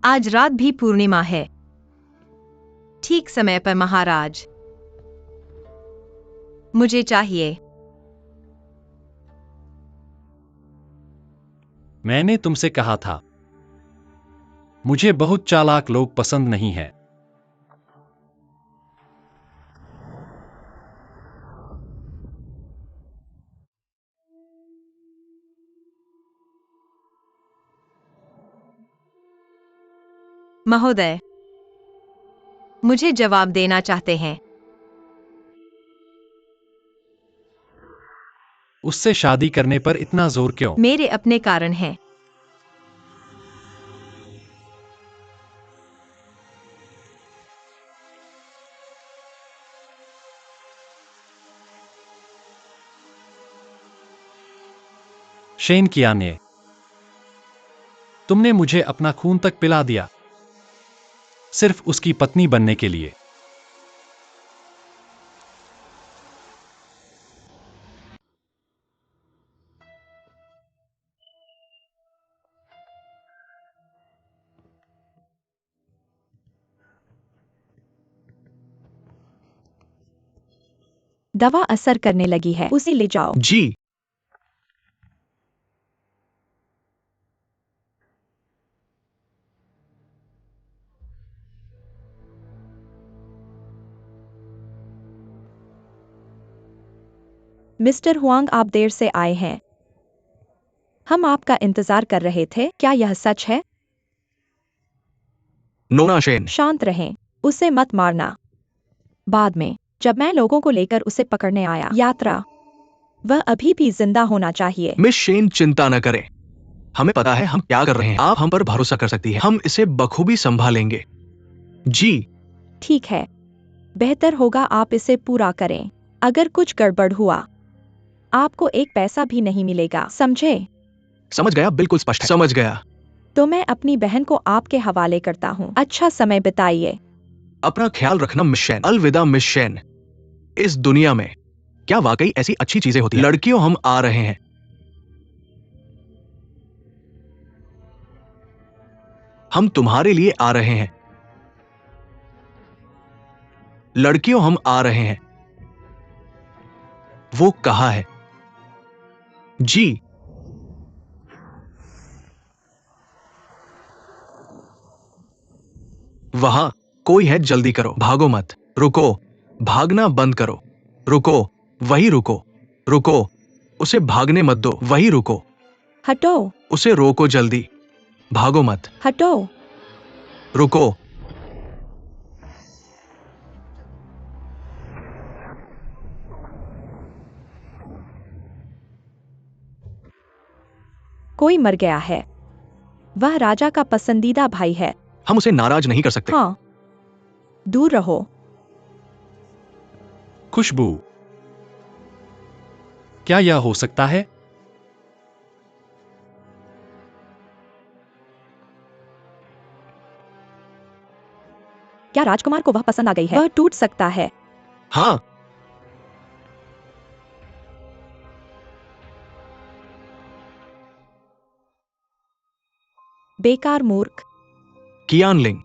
आज रात भी पूर्णिमा है। ठीक समय पर महाराज। मुझे चाहिए। मैंने तुमसे कहा था, मुझे बहुत चालाक लोग पसंद नहीं है। महोदय, मुझे जवाब देना चाहते हैं। उससे शादी करने पर इतना जोर क्यों? मेरे अपने कारण हैं। शेन कियाने, तुमने मुझे अपना खून तक पिला दिया, सिर्फ उसकी पत्नी बनने के लिए। दवा असर करने लगी है, उसे ले जाओ। जी। मिस्टर हुआंग, आप देर से आए हैं। हम आपका इंतजार कर रहे थे। क्या यह सच है? नोना शेन। शांत रहें, उसे मत मारना। बाद में जब मैं लोगों को लेकर उसे पकड़ने आया, यात्रा, वह अभी भी जिंदा होना चाहिए। मिस शेन, चिंता न करें, हमें पता है हम क्या कर रहे हैं। आप हम पर भरोसा कर सकती हैं, हम इसे बखूबी संभालेंगे। जी। ठीक है, बेहतर होगा आप इसे पूरा करें। अगर कुछ गड़बड़ हुआ, आपको एक पैसा भी नहीं मिलेगा, समझे? समझ गया, बिल्कुल स्पष्ट है। समझ गया। तो मैं अपनी बहन को आपके हवाले करता हूँ। अच्छा समय बिताइए। अपना ख्याल रखना मिस शेन। अलविदा मिस शेन। इस दुनिया में क्या वाकई ऐसी अच्छी चीजें होती हैं? लड़कियों, हम आ रहे हैं। हम तुम्हारे लिए आ रहे हैं। लड़कियों, हम आ रहे हैं। वो कहा है। जी। वहां कोई है, जल्दी करो, भागो मत। रुको, भागना बंद करो। रुको, वही रुको। रुको, उसे भागने मत दो, वही रुको। हटो, उसे रोको, जल्दी, भागो मत। हटो। रुको। कोई मर गया है। वह राजा का पसंदीदा भाई है। हम उसे नाराज नहीं कर सकते। हाँ, दूर रहो। खुशबू, क्या यह हो सकता है? क्या राजकुमार को वह पसंद आ गई है? वह टूट सकता है। हाँ। बेकार मूर्ख। कियानलिंग,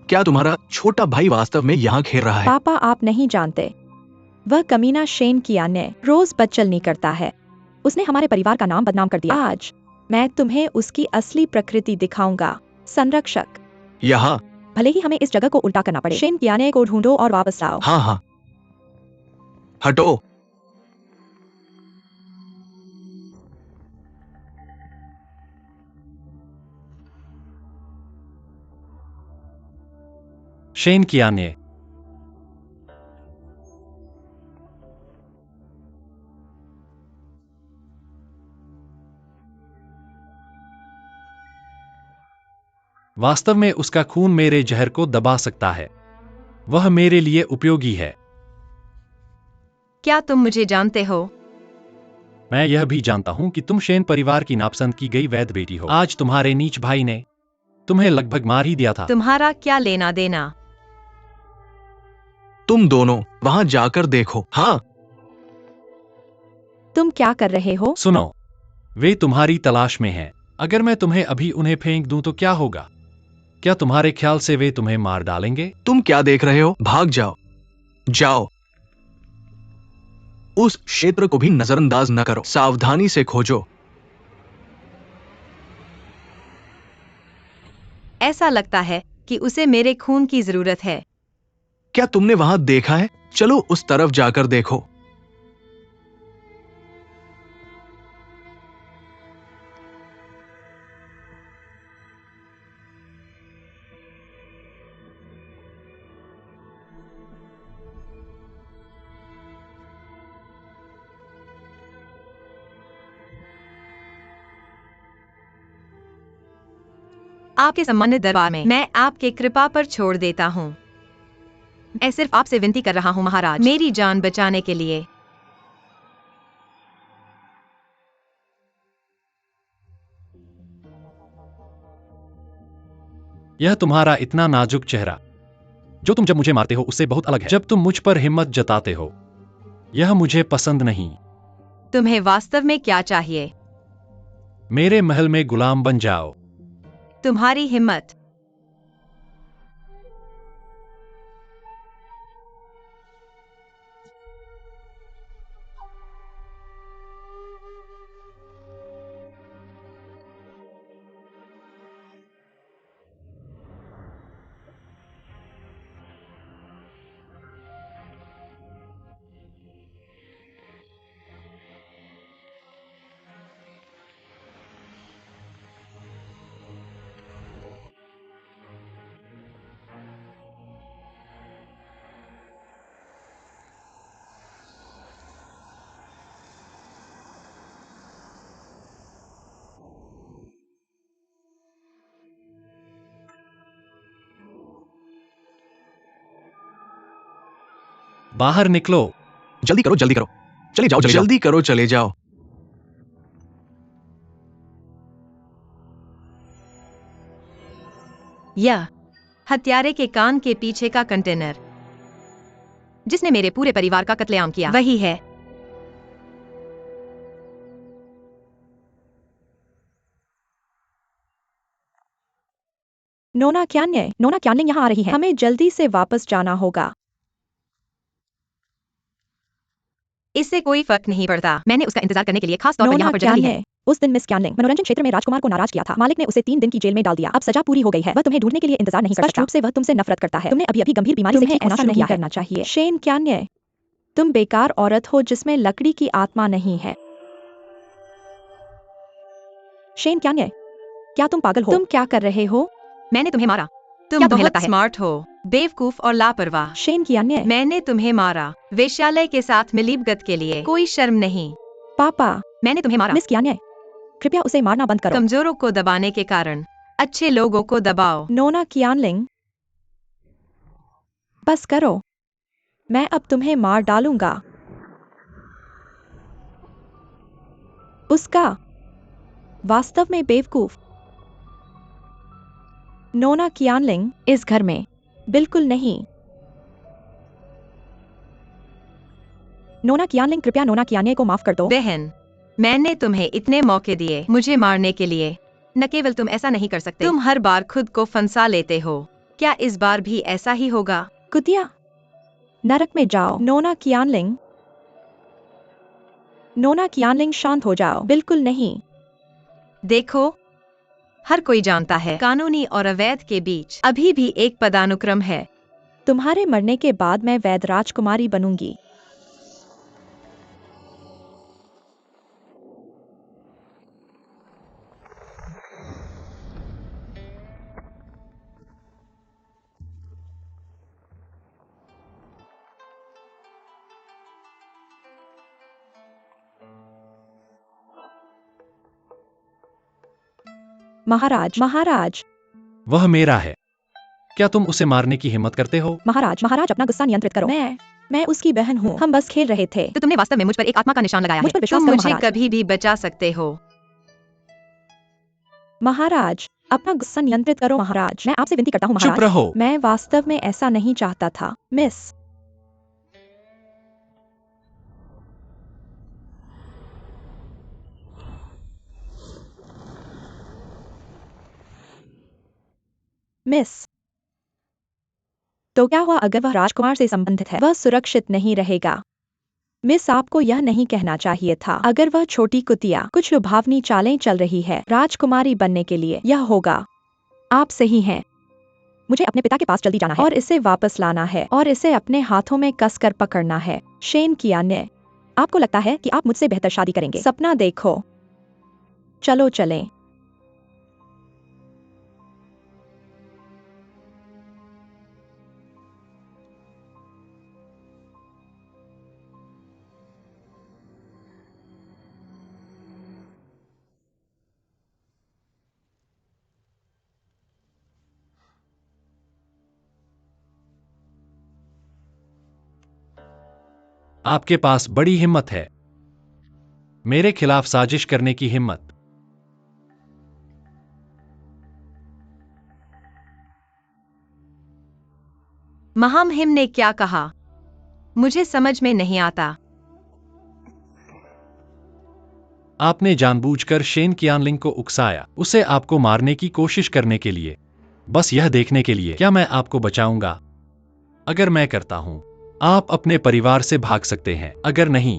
क्या तुम्हारा छोटा भाई वास्तव में यहाँ खेल रहा है? पापा, आप नहीं जानते। वह कमीना शेन कियाने रोज बदचलनी करता है। उसने हमारे परिवार का नाम बदनाम कर दिया। आज मैं तुम्हें उसकी असली प्रकृति दिखाऊंगा। संरक्षक, यहाँ। भले ही हमें इस जगह को उल्टा करना पड़े, शेन कियाने को ढूंढो और वापस लाओ। हाँ हाँ, हटो। शेन कियाने, वास्तव में उसका खून मेरे जहर को दबा सकता है। वह मेरे लिए उपयोगी है। क्या तुम मुझे जानते हो? मैं यह भी जानता हूं कि तुम शेन परिवार की नापसंद की गई वैध बेटी हो। आज तुम्हारे नीच भाई ने तुम्हें लगभग मार ही दिया था। तुम्हारा क्या लेना देना? तुम दोनों वहां जाकर देखो। हाँ। तुम क्या कर रहे हो? सुनो, वे तुम्हारी तलाश में हैं। अगर मैं तुम्हें अभी उन्हें फेंक दूं तो क्या होगा? क्या तुम्हारे ख्याल से वे तुम्हें मार डालेंगे? तुम क्या देख रहे हो? भाग जाओ, जाओ। उस क्षेत्र को भी नजरअंदाज न करो, सावधानी से खोजो। ऐसा लगता है कि उसे मेरे खून की जरूरत है। क्या तुमने वहां देखा है? चलो उस तरफ जाकर देखो। आपके सम्मानित दरबार में मैं आपके कृपा पर छोड़ देता हूँ। मैं सिर्फ आपसे विनती कर रहा हूँ महाराज, मेरी जान बचाने के लिए। यह तुम्हारा इतना नाजुक चेहरा, जो तुम जब मुझे मारते हो उससे बहुत अलग है। जब तुम मुझ पर हिम्मत जताते हो, यह मुझे पसंद नहीं। तुम्हें वास्तव में क्या चाहिए? मेरे महल में गुलाम बन जाओ। तुम्हारी हिम्मत। बाहर निकलो। जल्दी करो, जल्दी करो। चले जाओ, जल्दी करो, चले जाओ। यह हत्यारे के कान के पीछे का कंटेनर, जिसने मेरे पूरे परिवार का कत्लेआम किया, वही है। नोना क्यानलिंग यहाँ आ रही है। हमें जल्दी से वापस जाना होगा। इससे कोई फर्क नहीं पड़ता। मैंने उसका इंतजार करने के लिए खास तौर पर नोना यहाँ पर जल्दी है। क्यानले, उस दिन मिस क्यानलिंग मनोरंजन क्षेत्र में राजकुमार को नाराज किया था। मालिक ने उसे 3 दिन की जेल में डाल दिया। अब सजा पूरी हो गई है। वह तुम्हें ढूंढने के लिए इंतजार नहीं कर सकता। रूप से वह तुमसे नफरत करता है। तुमने अभी गंभीर बीमारी से ठीक होना शुरू किया करना चाहिए। शेन क्यानले, तुम बेकार औरत हो जिसमें लकड़ी की आत्मा नहीं है। शेन क्यानले, क्या तुम पागल हो? तुम क्या कर रहे हो? मैंने तुम्हें मारा। तुम क्या तुम्हें बहुत लगता है? स्मार्ट हो, बेवकूफ और लापरवाह। शेन क्यानले, मैंने तुम्हें मारा, वेश्यालय के साथ मिलीभगत के लिए। कोई शर्म नहीं। पापा। मैंने तुम्हें मारा। मिस क्यानले, कृपया उसे मारना बंद करो। कमजोरों को दबाने के कारण अच्छे लोगों को दबाओ। नोना क्यानलिंग, बस करो। मैं अब तुम्हें मार डालूंगा। उसका वास्तव में बेवकूफ। नोना क्यानलिंग, इस घर में बिल्कुल नहीं। नोना क्यानलिंग, कृपया नोना क्याने को माफ कर दो। बहन, मैंने तुम्हें इतने मौके दिए मुझे मारने के लिए। न केवल तुम ऐसा नहीं कर सकते, तुम हर बार खुद को फंसा लेते हो। क्या इस बार भी ऐसा ही होगा? कुतिया, नरक में जाओ। नोना क्यानलिंग, नोना क्यानलिंग, शांत हो जाओ। बिल्कुल नहीं। देखो, हर कोई जानता है कानूनी और अवैध के बीच अभी भी एक पदानुक्रम है। तुम्हारे मरने के बाद मैं वैध राजकुमारी बनूंगी। महाराज, महाराज, वह मेरा है। क्या तुम उसे मारने की हिम्मत करते हो? महाराज, महाराज, अपना गुस्सा नियंत्रित करो। मैं उसकी बहन हूँ। हम बस खेल रहे थे। तो तुमने वास्तव में मुझ पर एक आत्मा का निशान लगाया मुझ पर है। विश्वास तुम करो मुझे महाराज। कभी भी बचा सकते हो। महाराज, अपना गुस्सा नियंत्रित करो महाराज। मैं आपसे विनती करता हूँ चुप महाराज। रहो। मैं वास्तव में ऐसा नहीं चाहता था, मिस। मिस, तो क्या हुआ अगर वह राजकुमार से संबंधित है? वह सुरक्षित नहीं रहेगा। मिस, आपको यह नहीं कहना चाहिए था। अगर वह छोटी कुतिया कुछ लुभावनी चालें चल रही है राजकुमारी बनने के लिए, यह होगा। आप सही हैं। मुझे अपने पिता के पास जल्दी जाना है और इसे वापस लाना है और इसे अपने हाथों में कसकर पकड़ना है। शेन किया ने, आपको लगता है कि आप मुझसे बेहतर शादी करेंगे? सपना देखो। चलो चलें। आपके पास बड़ी हिम्मत है, मेरे खिलाफ साजिश करने की हिम्मत। महामहिम ने क्या कहा? मुझे समझ में नहीं आता। आपने जानबूझकर शेन कियानलिंग को उकसाया, उसे आपको मारने की कोशिश करने के लिए, बस यह देखने के लिए क्या मैं आपको बचाऊंगा। अगर मैं करता हूं, आप अपने परिवार से भाग सकते हैं, अगर नहीं,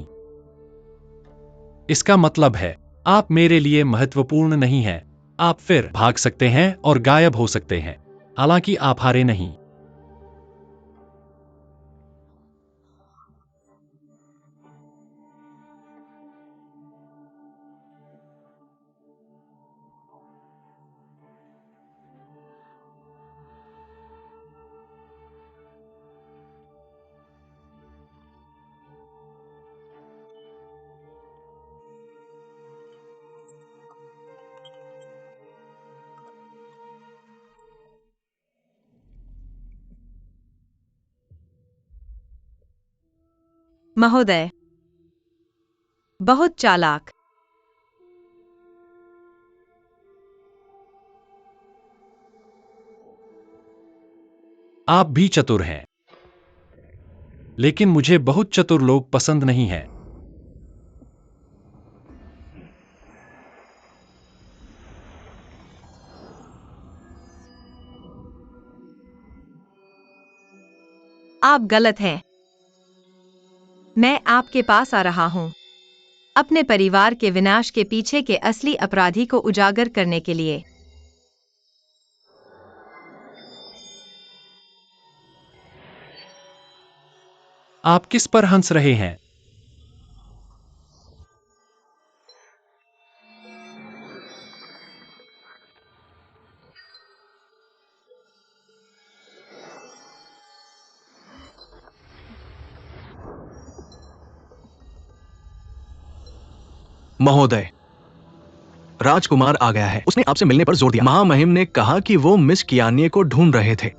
इसका मतलब है आप मेरे लिए महत्वपूर्ण नहीं हैं। आप फिर भाग सकते हैं और गायब हो सकते हैं, हालांकि आप हारे नहीं। महोदय, बहुत चालाक। आप भी चतुर हैं, लेकिन मुझे बहुत चतुर लोग पसंद नहीं हैं। आप गलत हैं। मैं आपके पास आ रहा हूं, अपने परिवार के विनाश के पीछे के असली अपराधी को उजागर करने के लिए। आप किस पर हंस रहे हैं? महोदय, राजकुमार आ गया है। उसने आपसे मिलने पर जोर दिया। महामहिम ने कहा कि वो मिस कियानिए को ढूंढ रहे थे।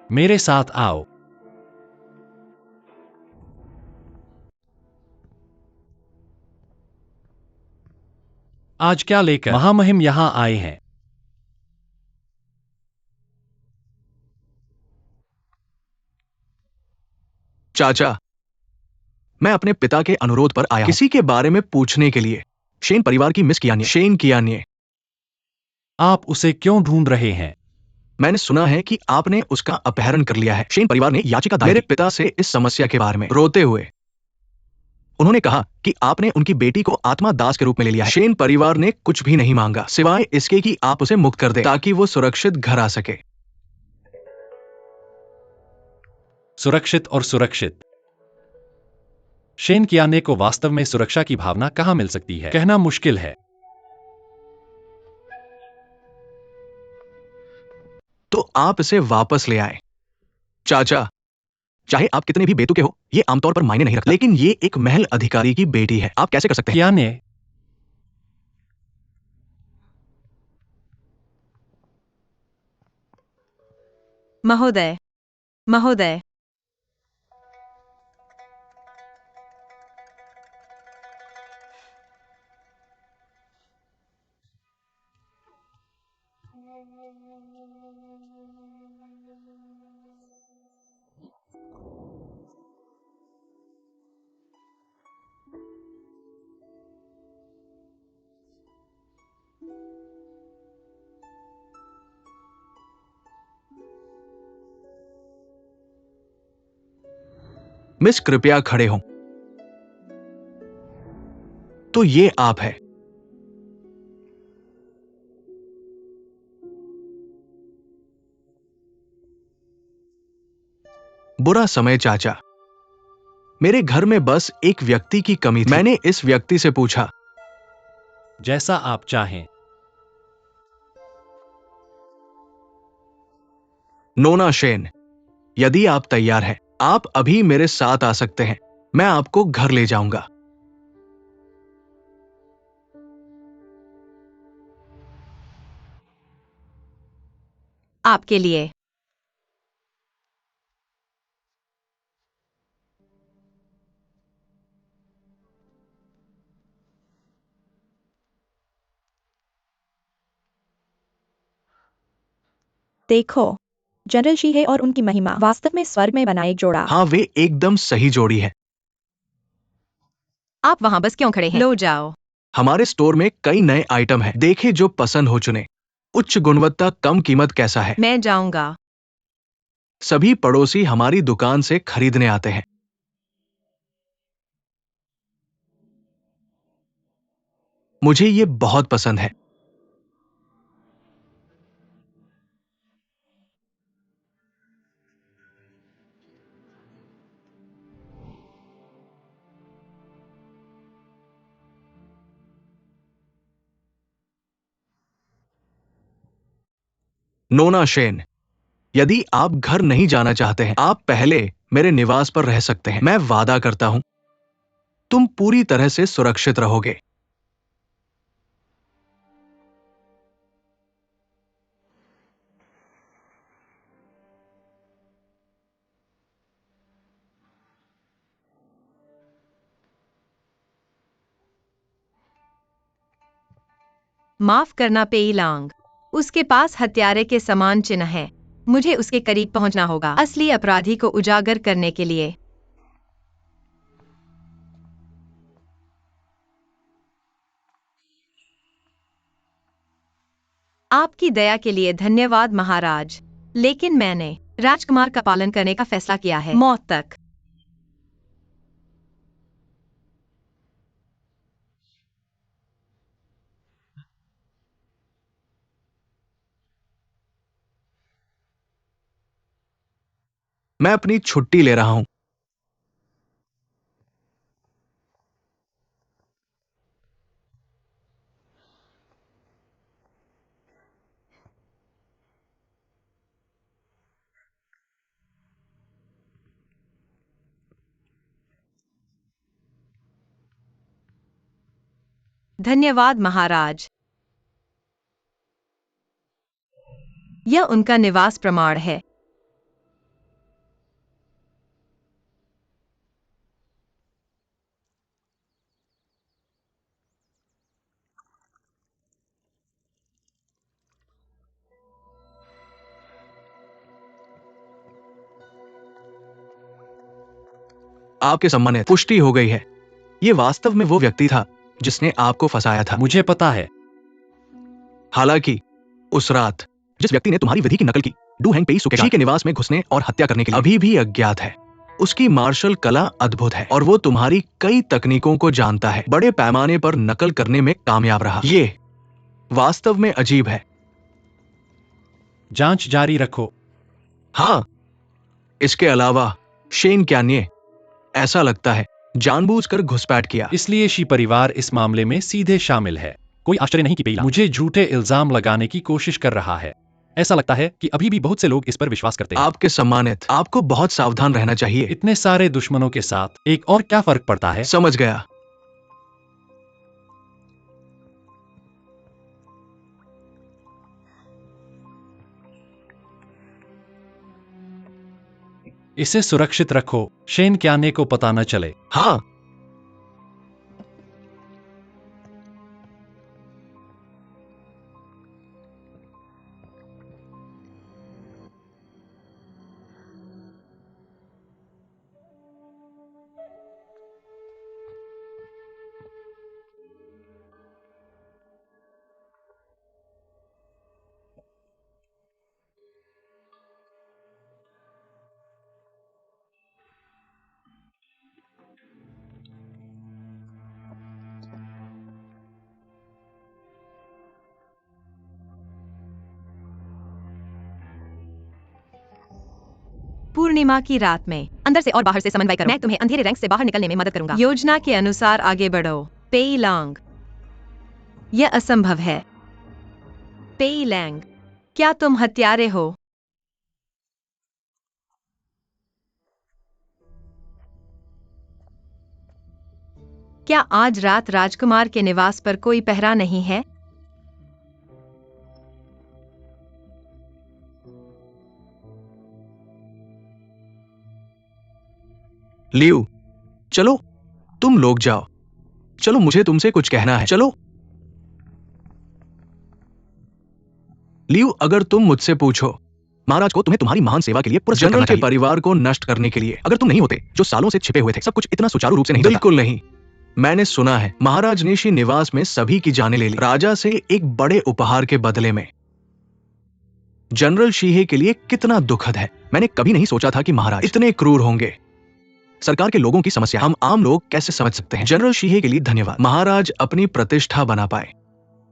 मेरे साथ आओ। आज क्या लेकर महामहिम यहां आए हैं? चाचा, मैं अपने पिता के अनुरोध पर आया हूं, किसी के बारे में पूछने के लिए। शेन परिवार की मिस कियानिए, शेन कियानिए। आप उसे क्यों ढूंढ रहे हैं? मैंने सुना है कि आपने उसका अपहरण कर लिया है। शेन परिवार ने याचिका दायर की। मेरे पिता से इस समस्या के बारे में रोते हुए उन्होंने कहा कि आपने उनकी बेटी को आत्मा दास के रूप में ले लिया है। शेन परिवार ने कुछ भी नहीं मांगा सिवाय इसके कि आप उसे मुक्त कर दें ताकि वो सुरक्षित घर आ सके। सुरक्षित और सुरक्षित। शेन कियाने को वास्तव में सुरक्षा की भावना कहां मिल सकती है, कहना मुश्किल है। तो आप इसे वापस ले आए। चाचा, चाहे आप कितने भी बेतुके हो, ये आमतौर पर मायने नहीं रखता, लेकिन ये एक महल अधिकारी की बेटी है। आप कैसे कर सकते हैं? कियाने, महोदय, महोदय, मिस कृपया खड़े हों। तो ये आप है। बुरा समय चाचा। मेरे घर में बस एक व्यक्ति की कमी थी। मैंने इस व्यक्ति से पूछा। जैसा आप चाहें। नोना शेन, यदि आप तैयार हैं, आप अभी मेरे साथ आ सकते हैं। मैं आपको घर ले जाऊंगा। आपके लिए। देखो, जनरल शी है और उनकी महिमा वास्तव में स्वर्ग में बना एक जोड़ा। हाँ, वे एकदम सही जोड़ी है। आप वहां बस क्यों खड़े हैं? लो जाओ। हमारे स्टोर में कई नए आइटम हैं। देखे जो पसंद हो चुने। उच्च गुणवत्ता, कम कीमत कैसा है? मैं जाऊंगा। सभी पड़ोसी हमारी दुकान से खरीदने आते हैं। मुझे ये बहुत पसंद है। नोना शेन, यदि आप घर नहीं जाना चाहते हैं, आप पहले मेरे निवास पर रह सकते हैं। मैं वादा करता हूं, तुम पूरी तरह से सुरक्षित रहोगे। माफ करना पेईलांग। उसके पास हत्यारे के समान चिन्ह है। मुझे उसके करीब पहुंचना होगा असली अपराधी को उजागर करने के लिए। आपकी दया के लिए धन्यवाद महाराज, लेकिन मैंने राजकुमार का पालन करने का फैसला किया है, मौत तक। मैं अपनी छुट्टी ले रहा हूं। धन्यवाद महाराज। यह उनका निवास प्रमाण है। आपके सम्मानित, पुष्टि हो गई है। ये वास्तव में वो व्यक्ति था जिसने आपको फंसाया था। मुझे पता है। हालांकि उस रात जिस व्यक्ति ने तुम्हारी विधि की नकल की, डू हैंग पेई सुकेगा, शी के निवास में घुसने और हत्या करने के लिए अभी भी अज्ञात है। उसकी मार्शल कला अद्भुत है और वो तुम्हारी कई तकनीकों को जानता है। बड़े पैमाने पर नकल करने में कामयाब रहा। ये वास्तव में अजीब है। जांच जारी रखो। हाँ, इसके अलावा शेन क्यान्ये, ऐसा लगता है, जानबूझकर घुसपैठ किया। इसलिए शी परिवार इस मामले में सीधे शामिल है। कोई आश्चर्य नहीं कि पेला मुझे झूठे इल्जाम लगाने की कोशिश कर रहा है। ऐसा लगता है कि अभी भी बहुत से लोग इस पर विश्वास करते हैं। आपके सम्मानित, आपको बहुत सावधान रहना चाहिए। इतने सारे दुश्मनों के साथ एक और क्या फर्क पड़ता है? समझ गया। इसे सुरक्षित रखो, शेन क्याने को पता न चले। हाँ, पूर्णिमा की रात में अंदर से और बाहर से समन्वय करो। मैं तुम्हें अंधेरे रैंक से बाहर निकलने में मदद करूंगा। योजना के अनुसार आगे बढ़ो। पेई लांग, यह असंभव है। पेई लैंग, क्या तुम हत्यारे हो? क्या आज रात राजकुमार के निवास पर कोई पहरा नहीं है? लियू, चलो, तुम लोग जाओ। चलो, मुझे तुमसे कुछ कहना है। चलो। लियू, अगर तुम मुझसे पूछो, महाराज को तुम्हें तुम्हारी महान सेवा के लिए पुरस्कृत करना चाहिए। जनरल के परिवार को नष्ट करने के लिए। अगर तुम नहीं होते, जो सालों से छिपे हुए थे, सब कुछ इतना सुचारू रूप से नहीं। बिल्कुल नहीं। मैंने सुना है महाराज निशी निवास में सभी की जानें ले ली, राजा से एक बड़े उपहार के बदले में। जनरल शीहे के लिए कितना दुखद है। मैंने कभी नहीं सोचा था कि महाराज इतने क्रूर होंगे। सरकार के लोगों की समस्या हम आम लोग कैसे समझ सकते हैं। जनरल शीहे के लिए धन्यवाद। महाराज अपनी प्रतिष्ठा बना पाए।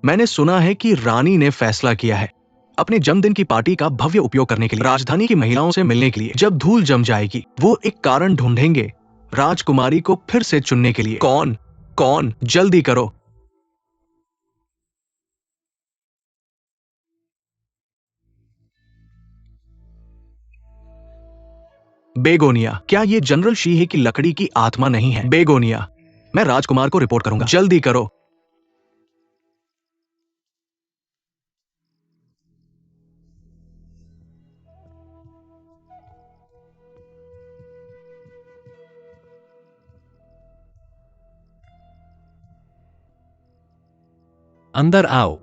मैंने सुना है कि रानी ने फैसला किया है अपने जन्मदिन की पार्टी का भव्य उपयोग करने के लिए, राजधानी की महिलाओं से मिलने के लिए। जब धूल जम जाएगी, वो एक कारण ढूंढेंगे राजकुमारी को फिर से चुनने के लिए। कौन? कौन? जल्दी करो। बेगोनिया, क्या ये जनरल शीहे की लकड़ी की आत्मा नहीं है? बेगोनिया, मैं राजकुमार को रिपोर्ट करूंगा। जल्दी करो। अंदर आओ।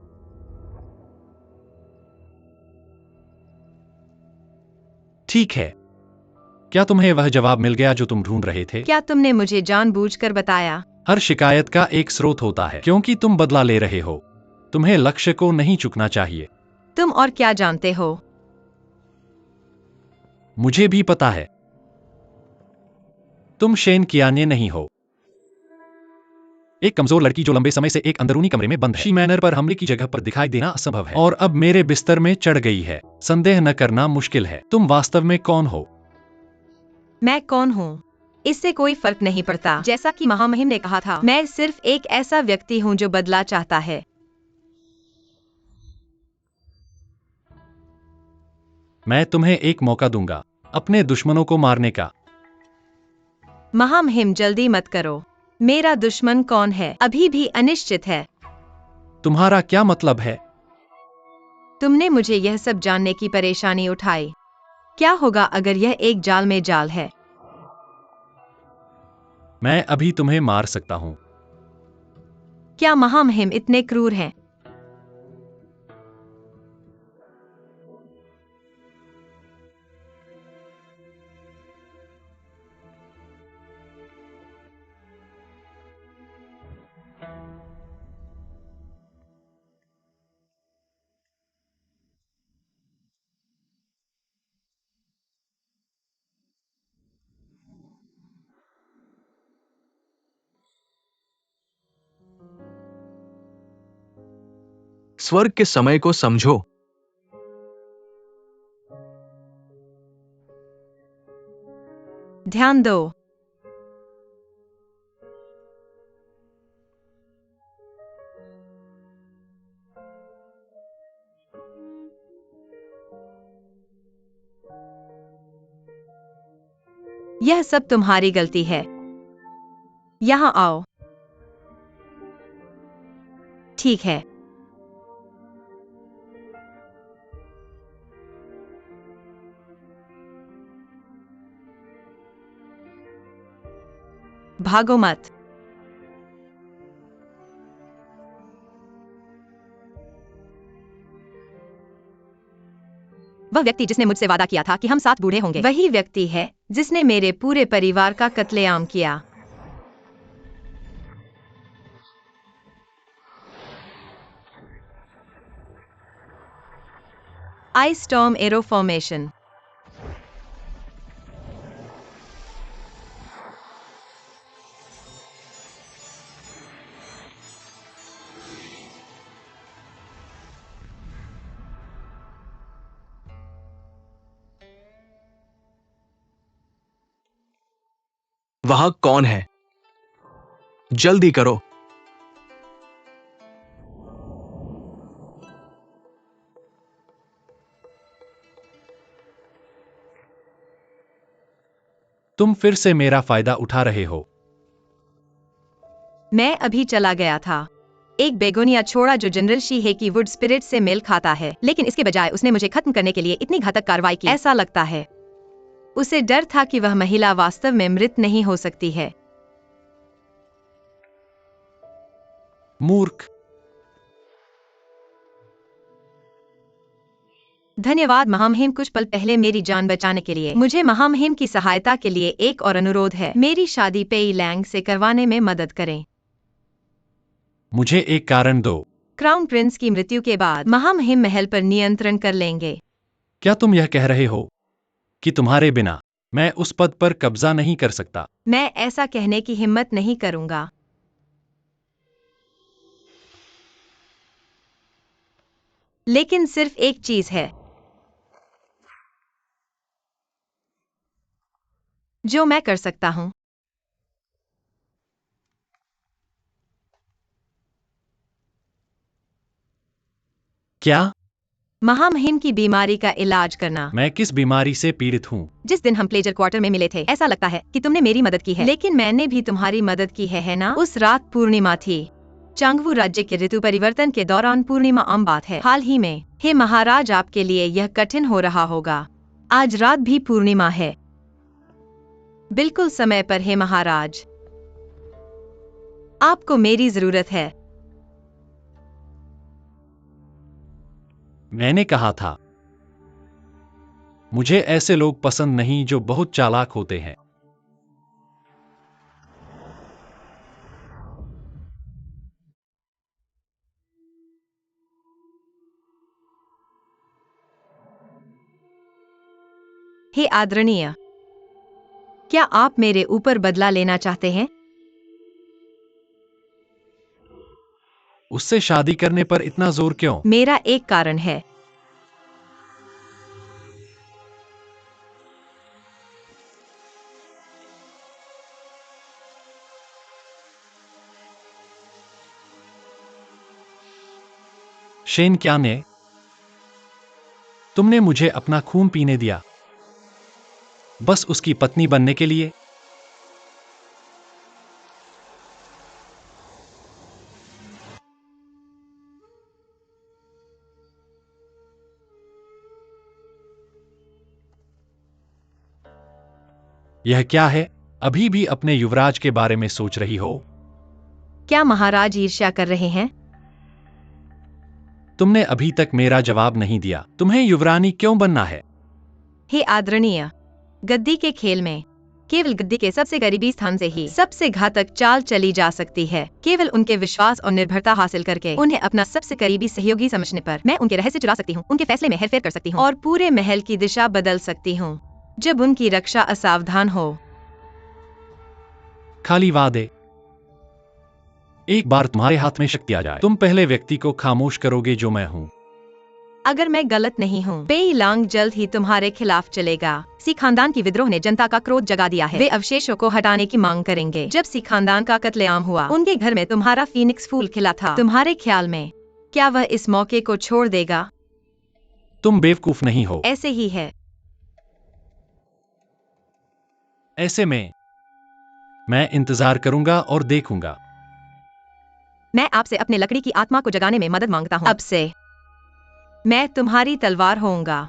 ठीक है, क्या तुम्हें वह जवाब मिल गया जो तुम ढूंढ रहे थे? क्या तुमने मुझे जानबूझकर बताया? हर शिकायत का एक स्रोत होता है, क्योंकि तुम बदला ले रहे हो। तुम्हें लक्ष्य को नहीं चुकना चाहिए। तुम और क्या जानते हो? मुझे भी पता है। तुम शेन कियाने नहीं हो। एक कमजोर लड़की जो लंबे समय से एक अंदरूनी कमरे में बंद है। शी मैनर पर हमले की जगह पर दिखाई देना असंभव है और अब मेरे बिस्तर में चढ़ गई है। संदेह न करना मुश्किल है। तुम वास्तव में कौन हो? मैं कौन हूँ, इससे कोई फर्क नहीं पड़ता। जैसा कि महामहिम ने कहा था, मैं सिर्फ एक ऐसा व्यक्ति हूँ जो बदला चाहता है। मैं तुम्हें एक मौका दूंगा अपने दुश्मनों को मारने का। महामहिम, जल्दी मत करो। मेरा दुश्मन कौन है अभी भी अनिश्चित है। तुम्हारा क्या मतलब है? तुमने मुझे यह सब जानने की परेशानी उठाई। क्या होगा अगर यह एक जाल में जाल है? मैं अभी तुम्हें मार सकता हूं। क्या महामहिम इतने क्रूर हैं? स्वर्ग के समय को समझो। ध्यान दो। यह सब तुम्हारी गलती है। यहाँ आओ। ठीक है। भागो मत। वह व्यक्ति जिसने मुझसे वादा किया था कि हम साथ बूढ़े होंगे, वही व्यक्ति है जिसने मेरे पूरे परिवार का कत्लेआम किया। Ice storm arrow formation. वहां कौन है? जल्दी करो। तुम फिर से मेरा फायदा उठा रहे हो। मैं अभी चला गया था। एक बेगोनिया छोड़ा जो जनरल शी है की वुड स्पिरिट से मेल खाता है, लेकिन इसके बजाय उसने मुझे खत्म करने के लिए इतनी घातक कार्रवाई की। ऐसा लगता है उसे डर था कि वह महिला वास्तव में मृत नहीं हो सकती है। मूर्ख। धन्यवाद महामहिम, कुछ पल पहले मेरी जान बचाने के लिए। मुझे महामहिम की सहायता के लिए एक और अनुरोध है। मेरी शादी पेई लैंग से करवाने में मदद करें। मुझे एक कारण दो। क्राउन प्रिंस की मृत्यु के बाद महामहिम महल पर नियंत्रण कर लेंगे। क्या तुम यह कह रहे हो कि तुम्हारे बिना मैं उस पद पर कब्जा नहीं कर सकता? मैं ऐसा कहने की हिम्मत नहीं करूंगा। लेकिन सिर्फ एक चीज है जो मैं कर सकता हूं। क्या? महामहिम की बीमारी का इलाज करना। मैं किस बीमारी से पीड़ित हूँ? जिस दिन हम प्लेजर क्वार्टर में मिले थे, ऐसा लगता है कि तुमने मेरी मदद की है, लेकिन मैंने भी तुम्हारी मदद की है ना? उस रात पूर्णिमा थी। चांगवू राज्य के ऋतु परिवर्तन के दौरान पूर्णिमा आम बात है। हाल ही में, हे महाराज, आपके लिए यह कठिन हो रहा होगा। आज रात भी पूर्णिमा है। बिल्कुल समय पर, हे महाराज। आपको मेरी जरूरत है। मैंने कहा था, मुझे ऐसे लोग पसंद नहीं जो बहुत चालाक होते हैं। हे आदरणीय, क्या आप मेरे ऊपर बदला लेना चाहते हैं? उससे शादी करने पर इतना जोर क्यों? मेरा एक कारण है। शेन क्या ने? तुमने मुझे अपना खून पीने दिया बस उसकी पत्नी बनने के लिए? यह क्या है? अभी भी अपने युवराज के बारे में सोच रही हो? क्या महाराज ईर्ष्या कर रहे हैं? तुमने अभी तक मेरा जवाब नहीं दिया। तुम्हें युवरानी क्यों बनना है? हे आदरणीय, गद्दी के खेल में केवल गद्दी के सबसे करीबी स्थान से ही सबसे घातक चाल चली जा सकती है। केवल उनके विश्वास और निर्भरता हासिल करके, उन्हें अपना सबसे करीबी सहयोगी समझने पर, मैं उनके रहस्य चुरा सकती हूँ, उनके फैसले में हेरफेर कर सकती हूँ और पूरे महल की दिशा बदल सकती हूँ जब उनकी रक्षा असावधान हो। खाली वादे। एक बार तुम्हारे हाथ में शक्ति आ जाए, तुम पहले व्यक्ति को खामोश करोगे जो मैं हूँ। अगर मैं गलत नहीं हूँ, पेई लांग जल्द ही तुम्हारे खिलाफ चलेगा। सी खानदान की विद्रोह ने जनता का क्रोध जगा दिया है। वे अवशेषों को हटाने की मांग करेंगे। जब सी खानदान का कत्लेआम हुआ, उनके घर में तुम्हारा फीनिक्स फूल खिला था। तुम्हारे ख्याल में क्या वह इस मौके को छोड़ देगा? तुम बेवकूफ नहीं हो। ऐसे ही है। ऐसे में मैं इंतजार करूंगा और देखूंगा। मैं आपसे अपने लकड़ी की आत्मा को जगाने में मदद मांगता हूँ। अब से मैं तुम्हारी तलवार होऊंगा।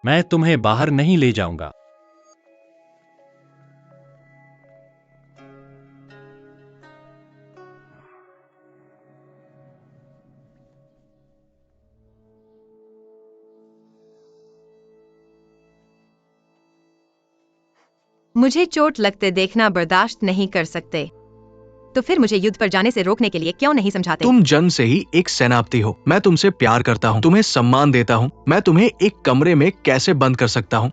मैं तुम्हें बाहर नहीं ले जाऊंगा। मुझे चोट लगते देखना बर्दाश्त नहीं कर सकते, तो फिर मुझे युद्ध पर जाने से रोकने के लिए क्यों नहीं समझाते? तुम जन्म से ही एक सेनापति हो। मैं तुमसे प्यार करता हूँ, तुम्हें सम्मान देता हूँ। मैं तुम्हें एक कमरे में कैसे बंद कर सकता हूँ?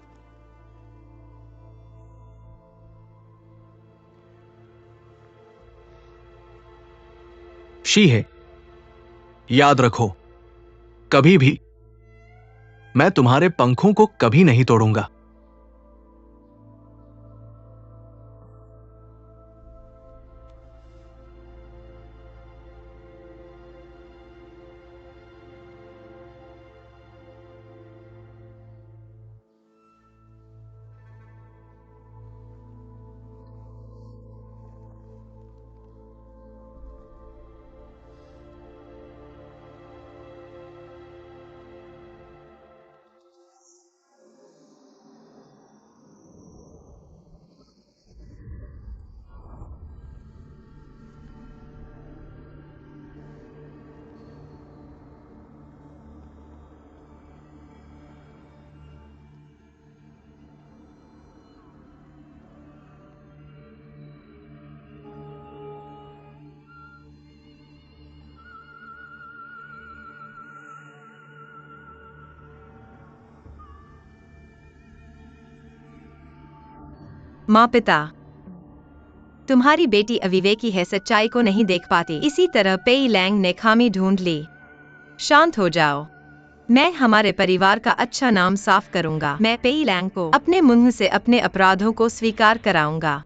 शी है, याद रखो, कभी भी मैं तुम्हारे पंखों को कभी नहीं तोड़ूंगा। माँ पिता, तुम्हारी बेटी अविवेकी है, सच्चाई को नहीं देख पाती। इसी तरह पेई लैंग ने खामी ढूंढ ली। शांत हो जाओ, मैं हमारे परिवार का अच्छा नाम साफ करूंगा। मैं पेई लैंग को अपने मुंह से अपने अपराधों को स्वीकार कराऊंगा।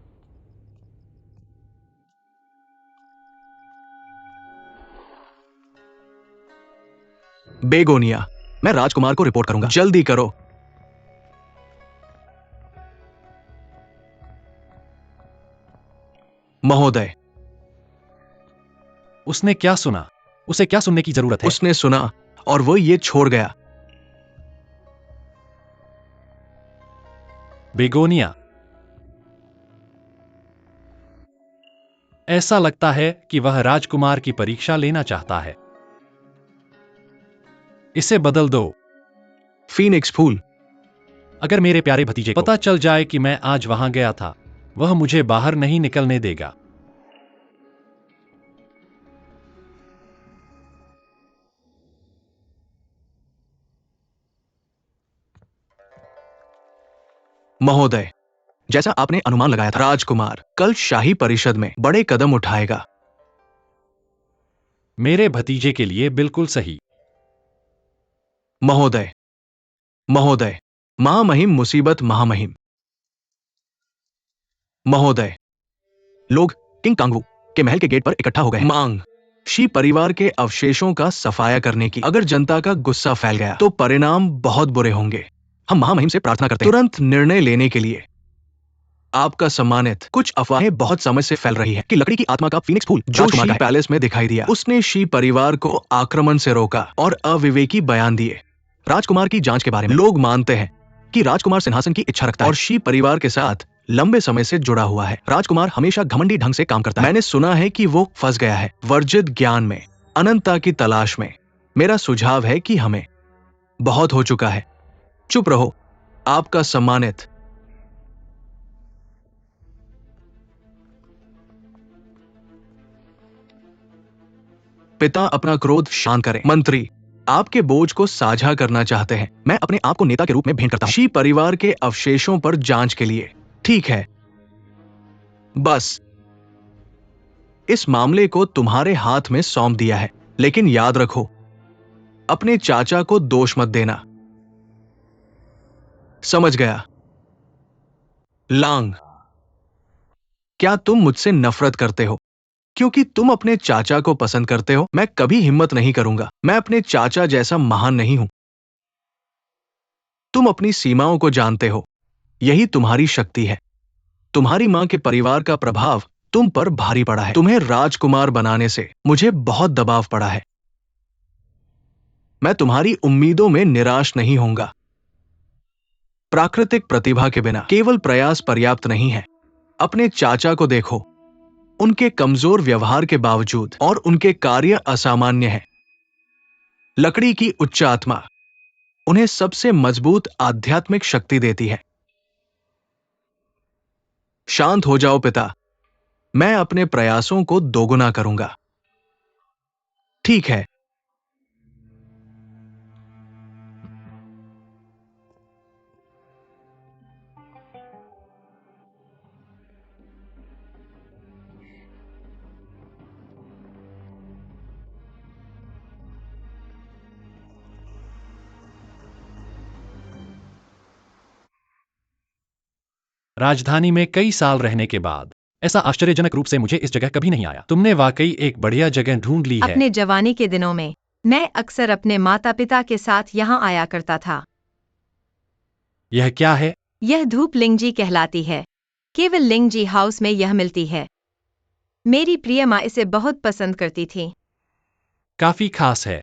बेगोनिया, मैं राजकुमार को रिपोर्ट करूंगा। जल्दी करो। महोदय, उसने क्या सुना? उसे क्या सुनने की जरूरत है? उसने सुना और वो ये छोड़ गया। बेगोनिया, ऐसा लगता है कि वह राजकुमार की परीक्षा लेना चाहता है। इसे बदल दो। फीनिक्स फूल, अगर मेरे प्यारे भतीजे को पता चल जाए कि मैं आज वहां गया था, वह मुझे बाहर नहीं निकलने देगा। महोदय, जैसा आपने अनुमान लगाया था, राजकुमार कल शाही परिषद में बड़े कदम उठाएगा। मेरे भतीजे के लिए बिल्कुल सही। महोदय, महोदय, महामहिम मुसीबत महामहिम। महोदय, लोग किंग कांगवू के महल के गेट पर इकट्ठा हो गए हैं। मांग शी परिवार के अवशेषों का सफाया करने की। अगर जनता का गुस्सा फैल गया तो परिणाम बहुत बुरे होंगे। हम महामहिम से प्रार्थना करते हैं तुरंत निर्णय लेने के लिए। आपका सम्मानित, कुछ अफवाहें बहुत समय से फैल रही है कि लकड़ी की आत्मा का फीनिक्स फूल जो शी पैलेस में दिखाई दिया, उसने शी परिवार को आक्रमण से रोका और अविवेकी बयान दिए। राजकुमार की जांच के बारे में लोग मानते हैं कि राजकुमार सिंहासन की इच्छा रखता है और शी परिवार के साथ लंबे समय से जुड़ा हुआ है। राजकुमार हमेशा घमंडी ढंग से काम करता है। मैंने सुना है कि वो फंस गया है वर्जित ज्ञान में, अनंतता की तलाश में। मेरा सुझाव है कि हमें बहुत हो चुका है। चुप रहो। आपका सम्मानित। पिता, अपना क्रोध शांत करें। मंत्री, आपके बोझ को साझा करना चाहते हैं। मैं अपने आप को नेता के रूप में भेंट करता हूं शी परिवार के अवशेषों पर जांच के लिए। ठीक है, बस इस मामले को तुम्हारे हाथ में सौंप दिया है, लेकिन याद रखो, अपने चाचा को दोष मत देना। समझ गया? लांग, क्या तुम मुझसे नफरत करते हो क्योंकि तुम अपने चाचा को पसंद करते हो? मैं कभी हिम्मत नहीं करूंगा। मैं अपने चाचा जैसा महान नहीं हूं। तुम अपनी सीमाओं को जानते हो, यही तुम्हारी शक्ति है। तुम्हारी मां के परिवार का प्रभाव तुम पर भारी पड़ा है। तुम्हें राजकुमार बनाने से मुझे बहुत दबाव पड़ा है। मैं तुम्हारी उम्मीदों में निराश नहीं होऊंगा। प्राकृतिक प्रतिभा के बिना केवल प्रयास पर्याप्त नहीं है। अपने चाचा को देखो, उनके कमजोर व्यवहार के बावजूद और उनके कार्य असामान्य हैं। लकड़ी की उच्च आत्मा उन्हें सबसे मजबूत आध्यात्मिक शक्ति देती है। शांत हो जाओ पिता, मैं अपने प्रयासों को दोगुना करूंगा। ठीक है। राजधानी में कई साल रहने के बाद ऐसा आश्चर्यजनक रूप से मुझे इस जगह कभी नहीं आया। तुमने वाकई एक बढ़िया जगह ढूंढ ली है। अपने जवानी के दिनों में मैं अक्सर अपने माता पिता के साथ यहाँ आया करता था। यह क्या है? यह धूप लिंगजी कहलाती है। केवल लिंगजी हाउस में यह मिलती है। मेरी प्रिय माँ इसे बहुत पसंद करती थी। काफी खास है।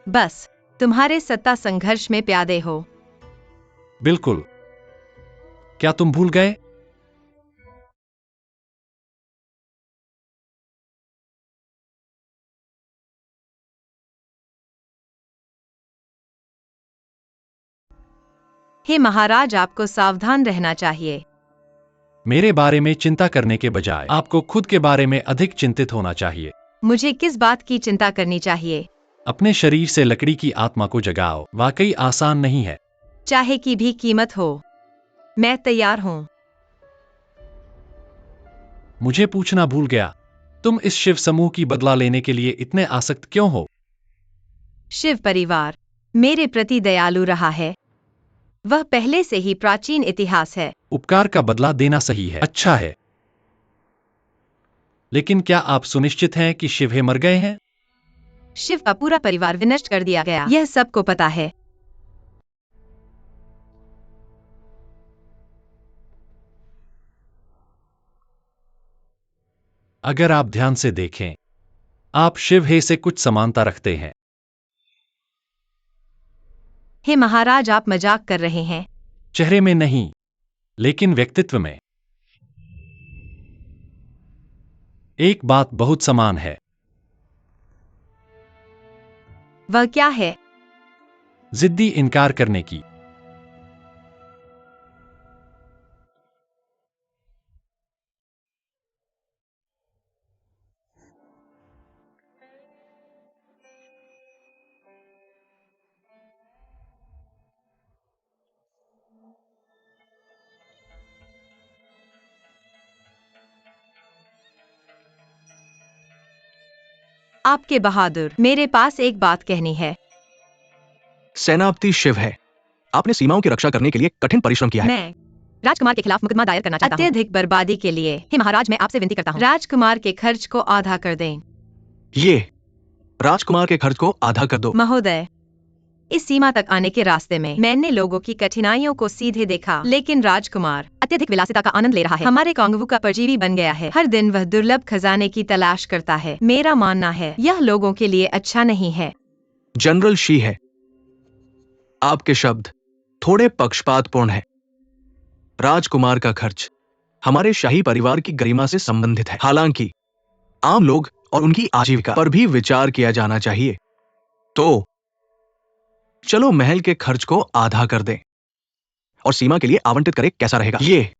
बस तुम्हारे सत्ता संघर्ष में प्यादे हो। बिल्कुल। क्या तुम भूल गए? हे महाराज, आपको सावधान रहना चाहिए। मेरे बारे में चिंता करने के बजाय आपको खुद के बारे में अधिक चिंतित होना चाहिए। मुझे किस बात की चिंता करनी चाहिए? अपने शरीर से लकड़ी की आत्मा को जगाओ। वाकई आसान नहीं है। चाहे की भी कीमत हो, मैं तैयार हूं। मुझे पूछना भूल गया, तुम इस शिव समूह की बदला लेने के लिए इतने आसक्त क्यों हो? शिव परिवार मेरे प्रति दयालु रहा है। वह पहले से ही प्राचीन इतिहास है। उपकार का बदला देना सही है, अच्छा है। लेकिन क्या आप सुनिश्चित हैं कि शिव हे मर गए हैं? शिव का पूरा परिवार विनष्ट कर दिया गया, यह सबको पता है। अगर आप ध्यान से देखें, आप शिव हे से कुछ समानता रखते हैं। हे महाराज, आप मजाक कर रहे हैं। चेहरे में नहीं, लेकिन व्यक्तित्व में। एक बात बहुत समान है। वह क्या है? जिद्दी इनकार करने की। आपके बहादुर, मेरे पास एक बात कहनी है। सेनापति शिव है। आपने सीमाओं की रक्षा करने के लिए कठिन परिश्रम किया है। मैं राजकुमार के खिलाफ मुकदमा दायर करना चाहता हूँ। अत्यधिक बर्बादी के लिए। हे महाराज, मैं आपसे विनती करता हूँ, राजकुमार के खर्च को आधा कर दें। ये राजकुमार के खर्च को आधा कर दो। महोदय, इस सीमा तक आने के रास्ते में मैंने लोगों की कठिनाइयों को सीधे देखा, लेकिन राजकुमार अत्यधिक विलासिता का आनंद ले रहा है। हमारे कांगवू का परजीवी बन गया है। हर दिन वह दुर्लभ खजाने की तलाश करता है। मेरा मानना है यह लोगों के लिए अच्छा नहीं है। जनरल शी है, आपके शब्द थोड़े पक्षपातपूर्ण है। राजकुमार का खर्च हमारे शाही परिवार की गरिमा से संबंधित है। हालांकि आम लोग और उनकी आजीविका पर भी विचार किया जाना चाहिए। तो चलो महल के खर्च को आधा कर दें और सीमा के लिए आवंटित करें। कैसा रहेगा ये?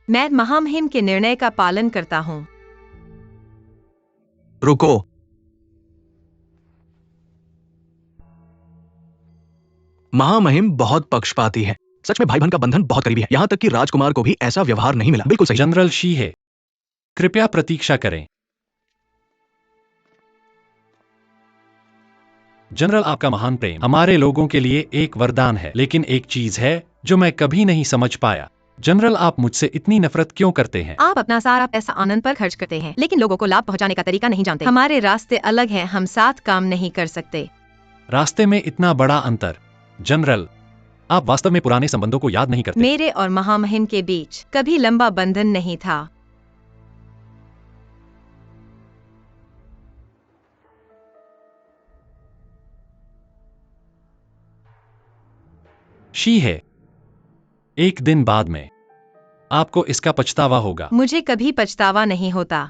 मैं महामहिम के निर्णय का पालन करता हूँ। रुको, महामहिम बहुत पक्षपाती है। सच में भाई बहन का बंधन बहुत करीबी है। यहां तक कि राजकुमार को भी ऐसा व्यवहार नहीं मिला। बिल्कुल सही। जनरल शी है, कृपया प्रतीक्षा करें। जनरल, आपका महान प्रेम हमारे लोगों के लिए एक वरदान है, लेकिन एक चीज है जो मैं कभी नहीं समझ पाया। जनरल, आप मुझसे इतनी नफरत क्यों करते हैं? आप अपना सारा पैसा आनंद पर खर्च करते हैं, लेकिन लोगों को लाभ पहुंचाने का तरीका नहीं जानते। हमारे रास्ते अलग हैं, हम साथ काम नहीं कर सकते। रास्ते में इतना बड़ा अंतर। जनरल, आप वास्तव में पुराने संबंधों को याद नहीं करते। मेरे और महामहिम के बीच कभी लंबा बंधन नहीं था। शी है, एक दिन बाद में आपको इसका पछतावा होगा। मुझे कभी पछतावा नहीं होता।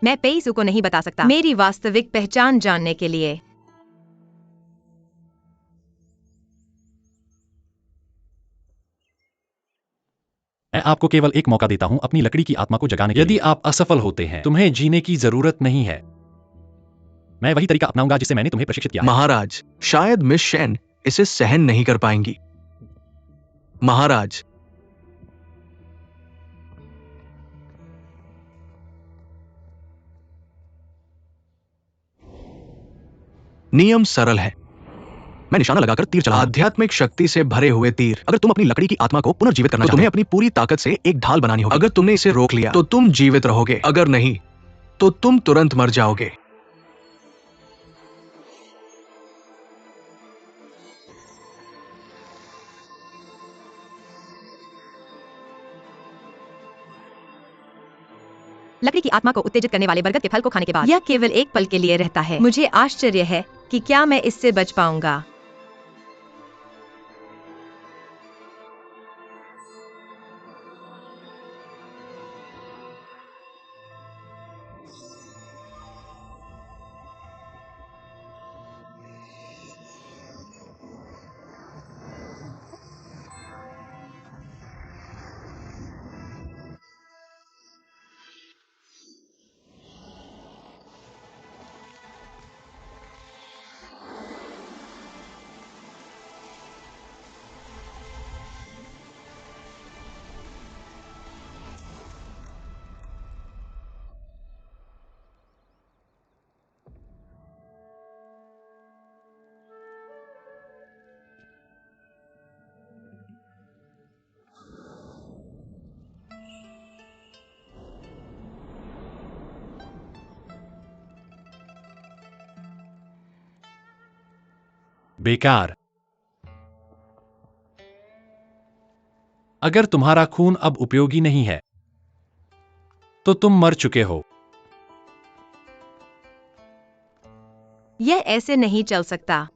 मैं पेइसू को नहीं बता सकता मेरी वास्तविक पहचान जानने के लिए। मैं आपको केवल एक मौका देता हूं अपनी लकड़ी की आत्मा को जगाने के लिए। यदि आप असफल होते हैं, तुम्हें जीने की जरूरत नहीं है। मैं वही तरीका अपनाऊंगा जिसे मैंने तुम्हें प्रशिक्षित किया है। महाराज, शायद मिस शेन इसे सहन नहीं कर पाएंगी। महाराज, नियम सरल है। मैं निशाना लगाकर तीर चला। आध्यात्मिक शक्ति से भरे हुए तीर। अगर तुम अपनी लकड़ी की आत्मा को पुनर्जीवित करना चाहते हो, तुम्हें अपनी पूरी ताकत से एक ढाल बनानी होगी। अगर तुमने इसे रोक लिया तो तुम जीवित रहोगे, अगर नहीं तो तुम तुरंत मर जाओगे। लकड़ी की आत्मा को उत्तेजित करने वाले बरगद के फल को खाने के बाद यह केवल एक पल के लिए रहता है। मुझे आश्चर्य है कि क्या मैं इससे बच पाऊंगा। बेकार। अगर तुम्हारा खून अब उपयोगी नहीं है तो तुम मर चुके हो। यह ऐसे नहीं चल सकता।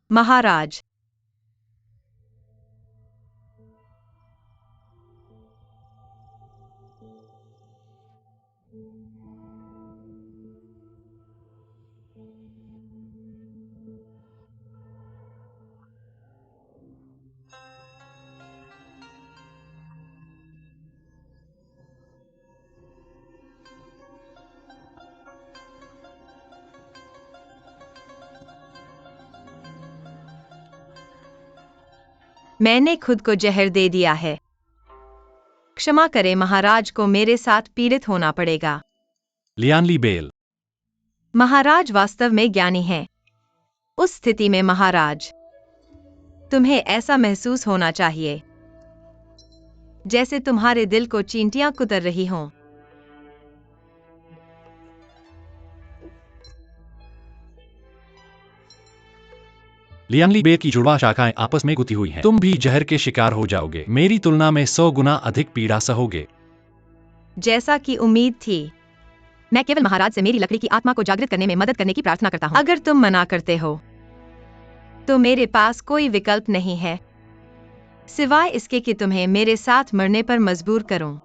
महाराज, मैंने खुद को जहर दे दिया है। क्षमा करें महाराज, को मेरे साथ पीड़ित होना पड़ेगा। लियानली बेल। महाराज वास्तव में ज्ञानी हैं। उस स्थिति में महाराज, तुम्हें ऐसा महसूस होना चाहिए जैसे तुम्हारे दिल को चींटियां कुतर रही हों। लियानली बेल की जुड़वा शाखाएं आपस में गुथी हुई हैं। तुम भी जहर के शिकार हो जाओगे। मेरी तुलना में 100 गुना अधिक पीड़ा सहोगे। जैसा कि उम्मीद थी। मैं केवल महाराज से मेरी लकड़ी की आत्मा को जागृत करने में मदद करने की प्रार्थना करता हूं। अगर तुम मना करते हो तो मेरे पास कोई विकल्प नहीं है सिवाय इसके कि तुम्हें मेरे साथ मरने पर मजबूर करूं।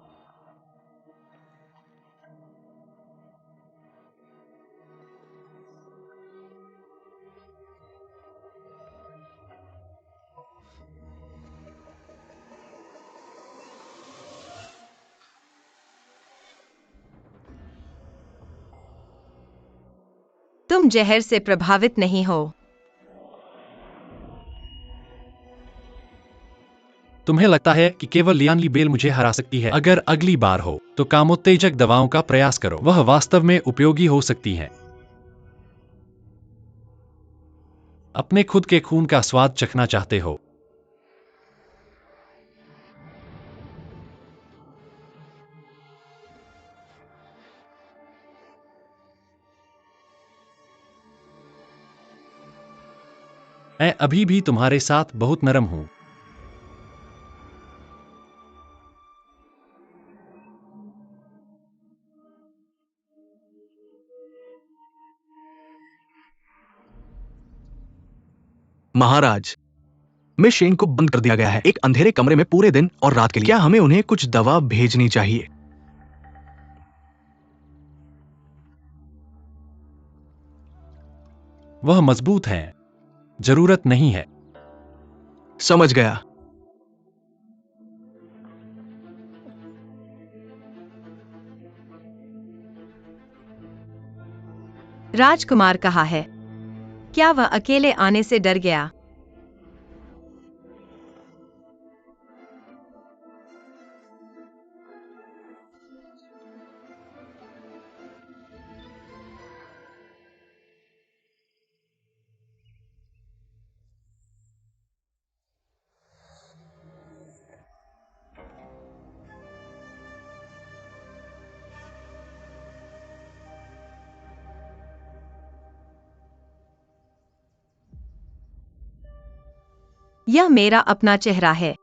तुम जहर से प्रभावित नहीं हो। तुम्हें लगता है कि केवल लियानली बेल मुझे हरा सकती है? अगर अगली बार हो तो कामोत्तेजक दवाओं का प्रयास करो, वह वास्तव में उपयोगी हो सकती हैं। अपने खुद के खून का स्वाद चखना चाहते हो? मैं अभी भी तुम्हारे साथ बहुत नरम हूं। महाराज, मिस शेन को बंद कर दिया गया है एक अंधेरे कमरे में पूरे दिन और रात के लिए। क्या हमें उन्हें कुछ दवा भेजनी चाहिए? वह मजबूत हैं। जरूरत नहीं है। समझ गया। राजकुमार कहा है। क्या वह अकेले आने से डर गया? यह मेरा अपना चेहरा है।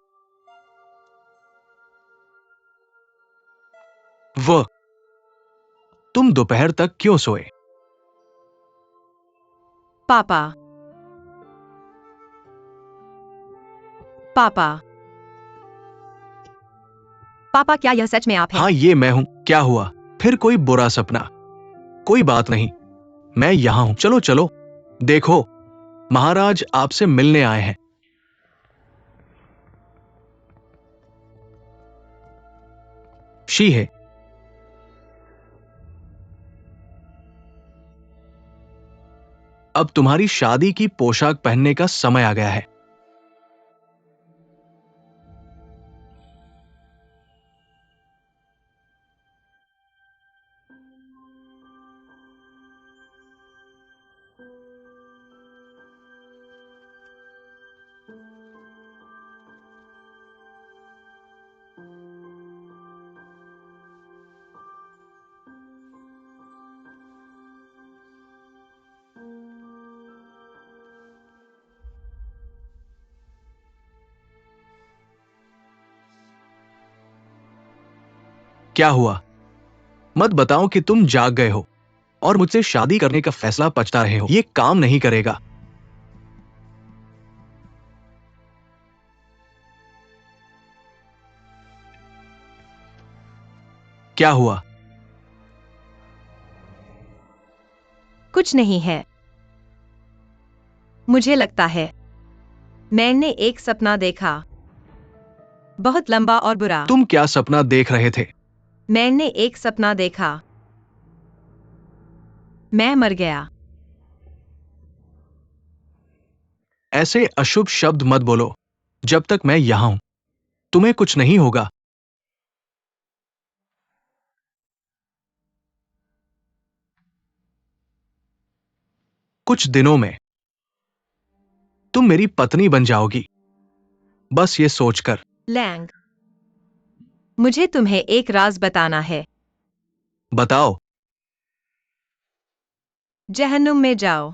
वह। तुम दोपहर तक क्यों सोए? पापा। पापा। पापा, क्या यह सच में आप हैं? हाँ, ये मैं हूं। क्या हुआ? फिर कोई बुरा सपना? कोई बात नहीं, मैं यहां हूं। चलो चलो, देखो, महाराज आपसे मिलने आए हैं। शी है। अब तुम्हारी शादी की पोशाक पहनने का समय आ गया है। क्या हुआ? मत बताओ कि तुम जाग गए हो और मुझसे शादी करने का फैसला पछता रहे हो। ये काम नहीं करेगा। क्या हुआ? कुछ नहीं है। मुझे लगता है मैंने एक सपना देखा, बहुत लंबा और बुरा। तुम क्या सपना देख रहे थे? मैंने एक सपना देखा, मैं मर गया। ऐसे अशुभ शब्द मत बोलो। जब तक मैं यहां हूं, तुम्हें कुछ नहीं होगा। कुछ दिनों में तुम मेरी पत्नी बन जाओगी, बस ये सोचकर। लैंग, मुझे तुम्हें एक राज बताना है। बताओ। जहन्नुम में जाओ।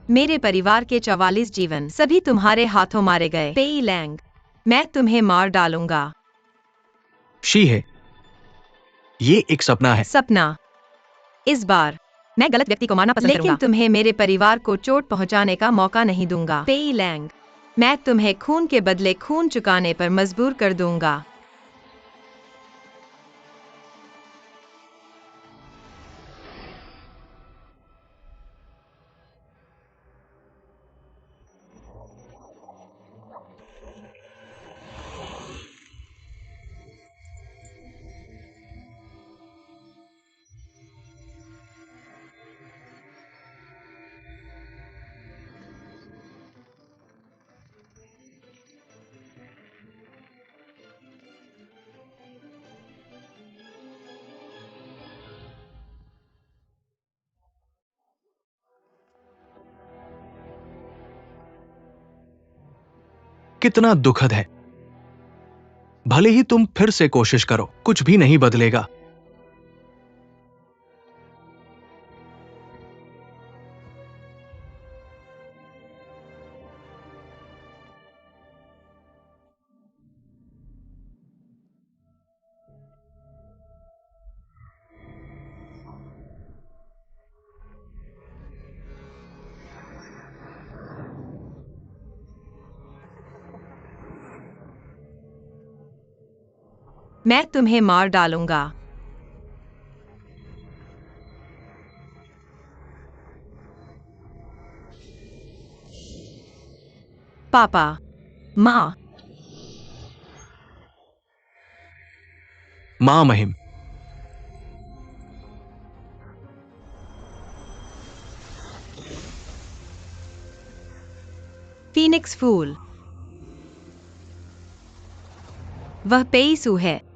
मेरे परिवार के 44 जीवन सभी तुम्हारे हाथों मारे गए। पेई लैंग, मैं तुम्हें मार डालूंगा। शी है। ये एक सपना है। सपना। इस बार मैं गलत व्यक्ति को मारना पसंद करूंगा, लेकिन तुम्हें मेरे परिवार को चोट पहुंचाने का मौका नहीं दूंगा। पेई लैंग, मैं तुम्हें खून के बदले खून चुकाने पर मजबूर कर दूंगा। कितना दुखद है। भले ही तुम फिर से कोशिश करो, कुछ भी नहीं बदलेगा। मैं तुम्हें मार डालूंगा। पापा, माँ। मां महिम। फीनिक्स फूल। वह पेईसू है।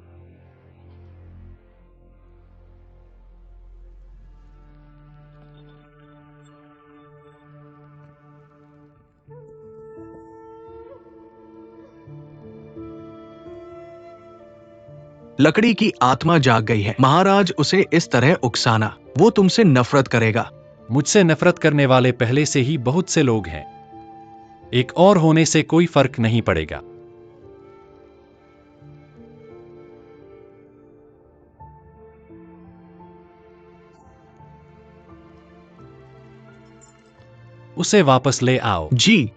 लकड़ी की आत्मा जाग गई है। महाराज, उसे इस तरह उकसाना, वो तुमसे नफरत करेगा। मुझसे नफरत करने वाले पहले से ही बहुत से लोग हैं। एक और होने से कोई फर्क नहीं पड़ेगा। उसे वापस ले आओ। जी।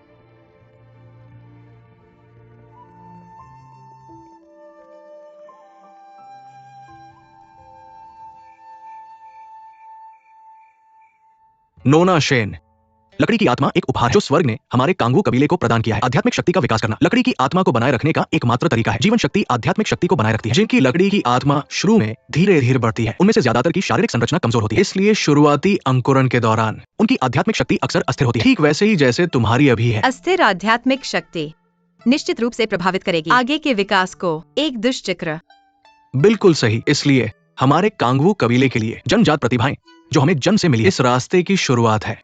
नोना शेन, लकड़ी की आत्मा एक उपहार है जो स्वर्ग ने हमारे कांगू कबीले को प्रदान किया है। आध्यात्मिक शक्ति का विकास करना लकड़ी की आत्मा को बनाए रखने का एकमात्र तरीका है। जीवन शक्ति आध्यात्मिक शक्ति को बनाए रखती है। जिनकी लकड़ी की आत्मा शुरू में धीरे धीरे बढ़ती है, उनमें से ज्यादातर की शारीरिक संरचना कमजोर होती है, इसलिए शुरुआती अंकुरण के दौरान उनकी आध्यात्मिक शक्ति अक्सर अस्थिर होती है, ठीक वैसे ही जैसे तुम्हारी अभी है। अस्थिर आध्यात्मिक शक्ति निश्चित रूप से प्रभावित करेगी आगे के विकास को। एक दुष्चक्र। बिल्कुल सही। इसलिए हमारे कांगू कबीले के लिए जनजात प्रतिभाएं जो हमें जन्म से मिली, इस रास्ते की शुरुआत है।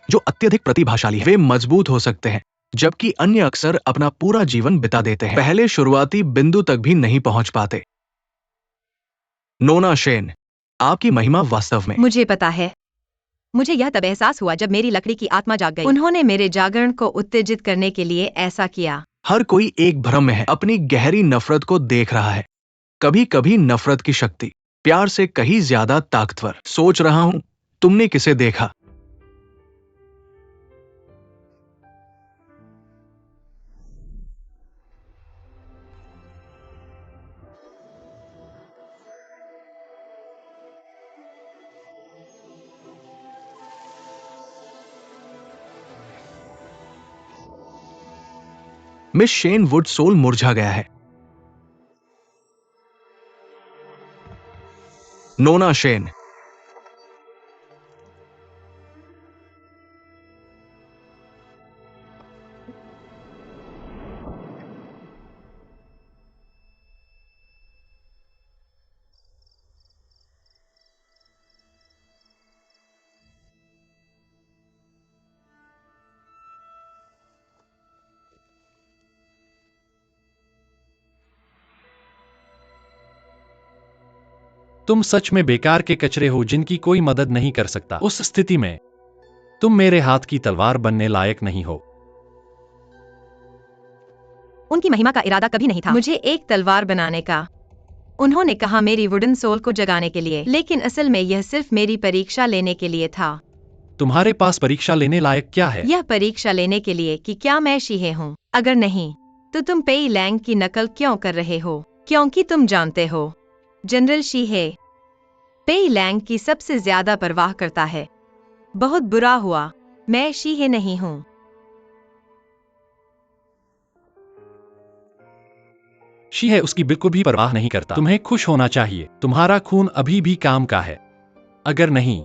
जो अत्यधिक प्रतिभाशाली है वे मजबूत हो सकते हैं, जबकि अन्य अक्सर अपना पूरा जीवन बिता देते हैं, पहले शुरुआती बिंदु तक भी नहीं पहुंच पाते। नोना शेन, आपकी महिमा वास्तव में। मुझे पता है। मुझे यह तब एहसास हुआ जब मेरी लकड़ी की आत्मा जाग गई। उन्होंने मेरे जागरण को उत्तेजित करने के लिए ऐसा किया। हर कोई एक भ्रम में है, अपनी गहरी नफरत को देख रहा है। कभी कभी नफरत की शक्ति प्यार से कहीं ज्यादा ताकतवर। सोच रहा हूं तुमने किसे देखा। मिस शेन वुड सोल मुरझा गया है। नोना शेन, तुम सच में बेकार के कचरे हो जिनकी कोई मदद नहीं कर सकता। उस स्थिति में तुम मेरे हाथ की तलवार बनने लायक नहीं हो। उनकी महिमा का इरादा कभी नहीं था मुझे एक तलवार बनाने का। उन्होंने कहा मेरी वुडन सोल को जगाने के लिए, लेकिन असल में यह सिर्फ मेरी परीक्षा लेने के लिए था। तुम्हारे पास परीक्षा लेने लायक क्या है? यह परीक्षा लेने के लिए कि क्या मैं शीहे हूँ। अगर नहीं तो तुम पेई लैंग की नकल क्यों कर रहे हो? क्योंकि तुम जानते हो जनरल शीहे पेई लैंग की सबसे ज्यादा परवाह करता है। बहुत बुरा हुआ, मैं शीहे नहीं हूँ। शी है उसकी बिल्कुल भी परवाह नहीं करता। तुम्हें खुश होना चाहिए, तुम्हारा खून अभी भी काम का है। अगर नहीं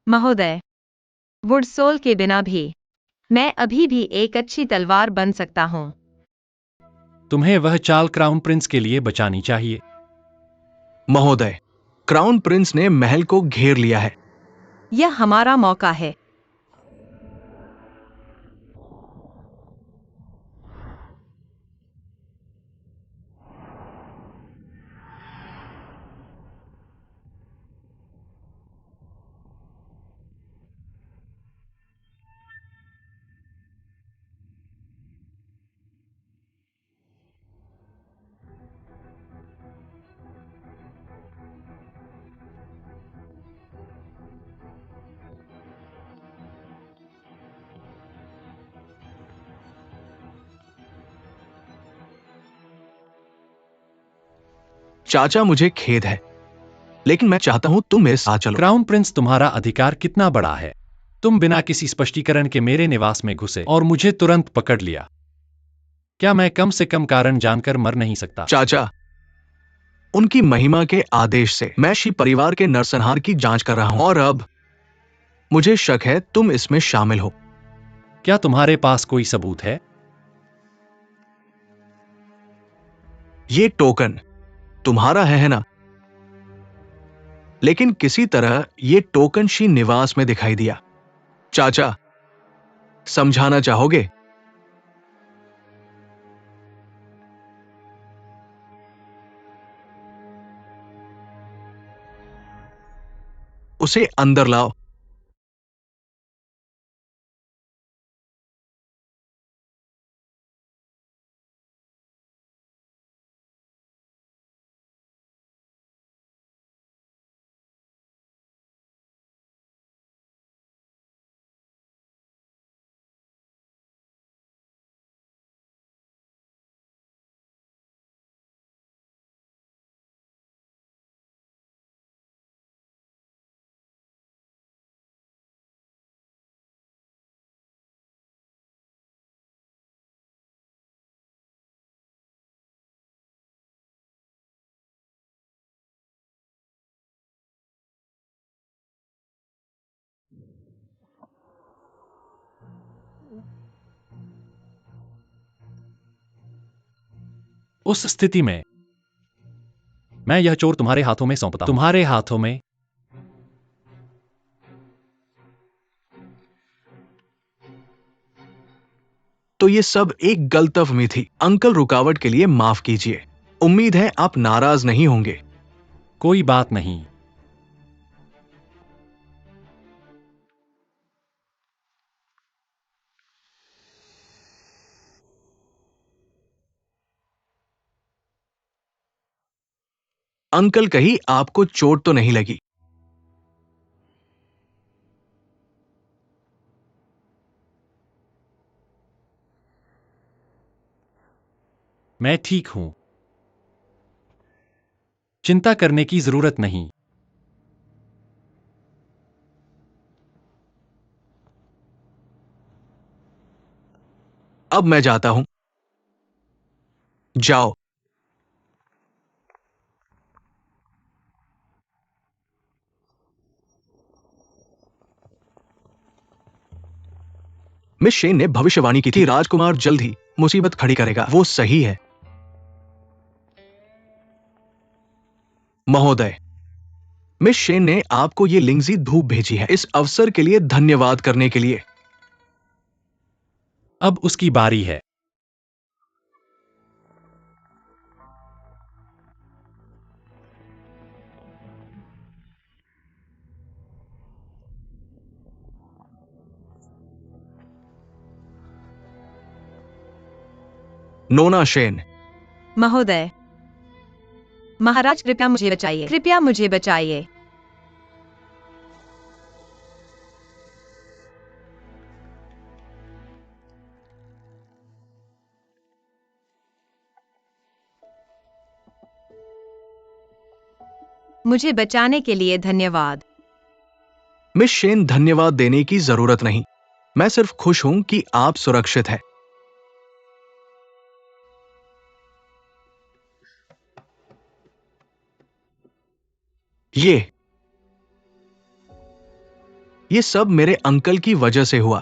महोदय, वुडसोल के बिना भी मैं अभी भी एक अच्छी तलवार बन सकता हूँ। तुम्हें वह चाल क्राउन प्रिंस के लिए बचानी चाहिए। महोदय, क्राउन प्रिंस ने महल को घेर लिया है। यह हमारा मौका है। चाचा मुझे खेद है, लेकिन मैं चाहता हूं तुम मेरे साथ चलो। क्राउन प्रिंस, तुम्हारा अधिकार कितना बड़ा है। तुम बिना किसी स्पष्टीकरण के मेरे निवास में घुसे और मुझे तुरंत पकड़ लिया। क्या मैं कम से कम कारण जानकर मर नहीं सकता? चाचा, उनकी महिमा के आदेश से मैं शी परिवार के नरसंहार की जांच कर रहा हूं और अब मुझे शक है तुम इसमें शामिल हो। क्या तुम्हारे पास कोई सबूत है? ये टोकन तुम्हारा है ना? लेकिन किसी तरह ये टोकन शी निवास में दिखाई दिया। चाचा, समझाना चाहोगे? उसे अंदर लाओ। उस स्थिति में मैं यह चोर तुम्हारे हाथों में सौंपता हूं। तुम्हारे हाथों में। तो ये सब एक गलतफहमी थी। अंकल, रुकावट के लिए माफ कीजिए। उम्मीद है आप नाराज नहीं होंगे। कोई बात नहीं। अंकल, कहीं आपको चोट तो नहीं लगी? मैं ठीक हूं। चिंता करने की जरूरत नहीं। अब मैं जाता हूं। जाओ। मिस शेन ने भविष्यवाणी की थी, राजकुमार जल्द ही मुसीबत खड़ी करेगा। वो सही है महोदय। मिस शेन ने आपको ये लिंगजी धूप भेजी है। इस अवसर के लिए धन्यवाद करने के लिए। अब उसकी बारी है। नोना शेन। महोदय, महाराज कृपया मुझे बचाइए, कृपया मुझे बचाइए। मुझे बचाने के लिए धन्यवाद। मिस शेन, धन्यवाद देने की जरूरत नहीं। मैं सिर्फ खुश हूं कि आप सुरक्षित हैं। ये सब मेरे अंकल की वजह से हुआ।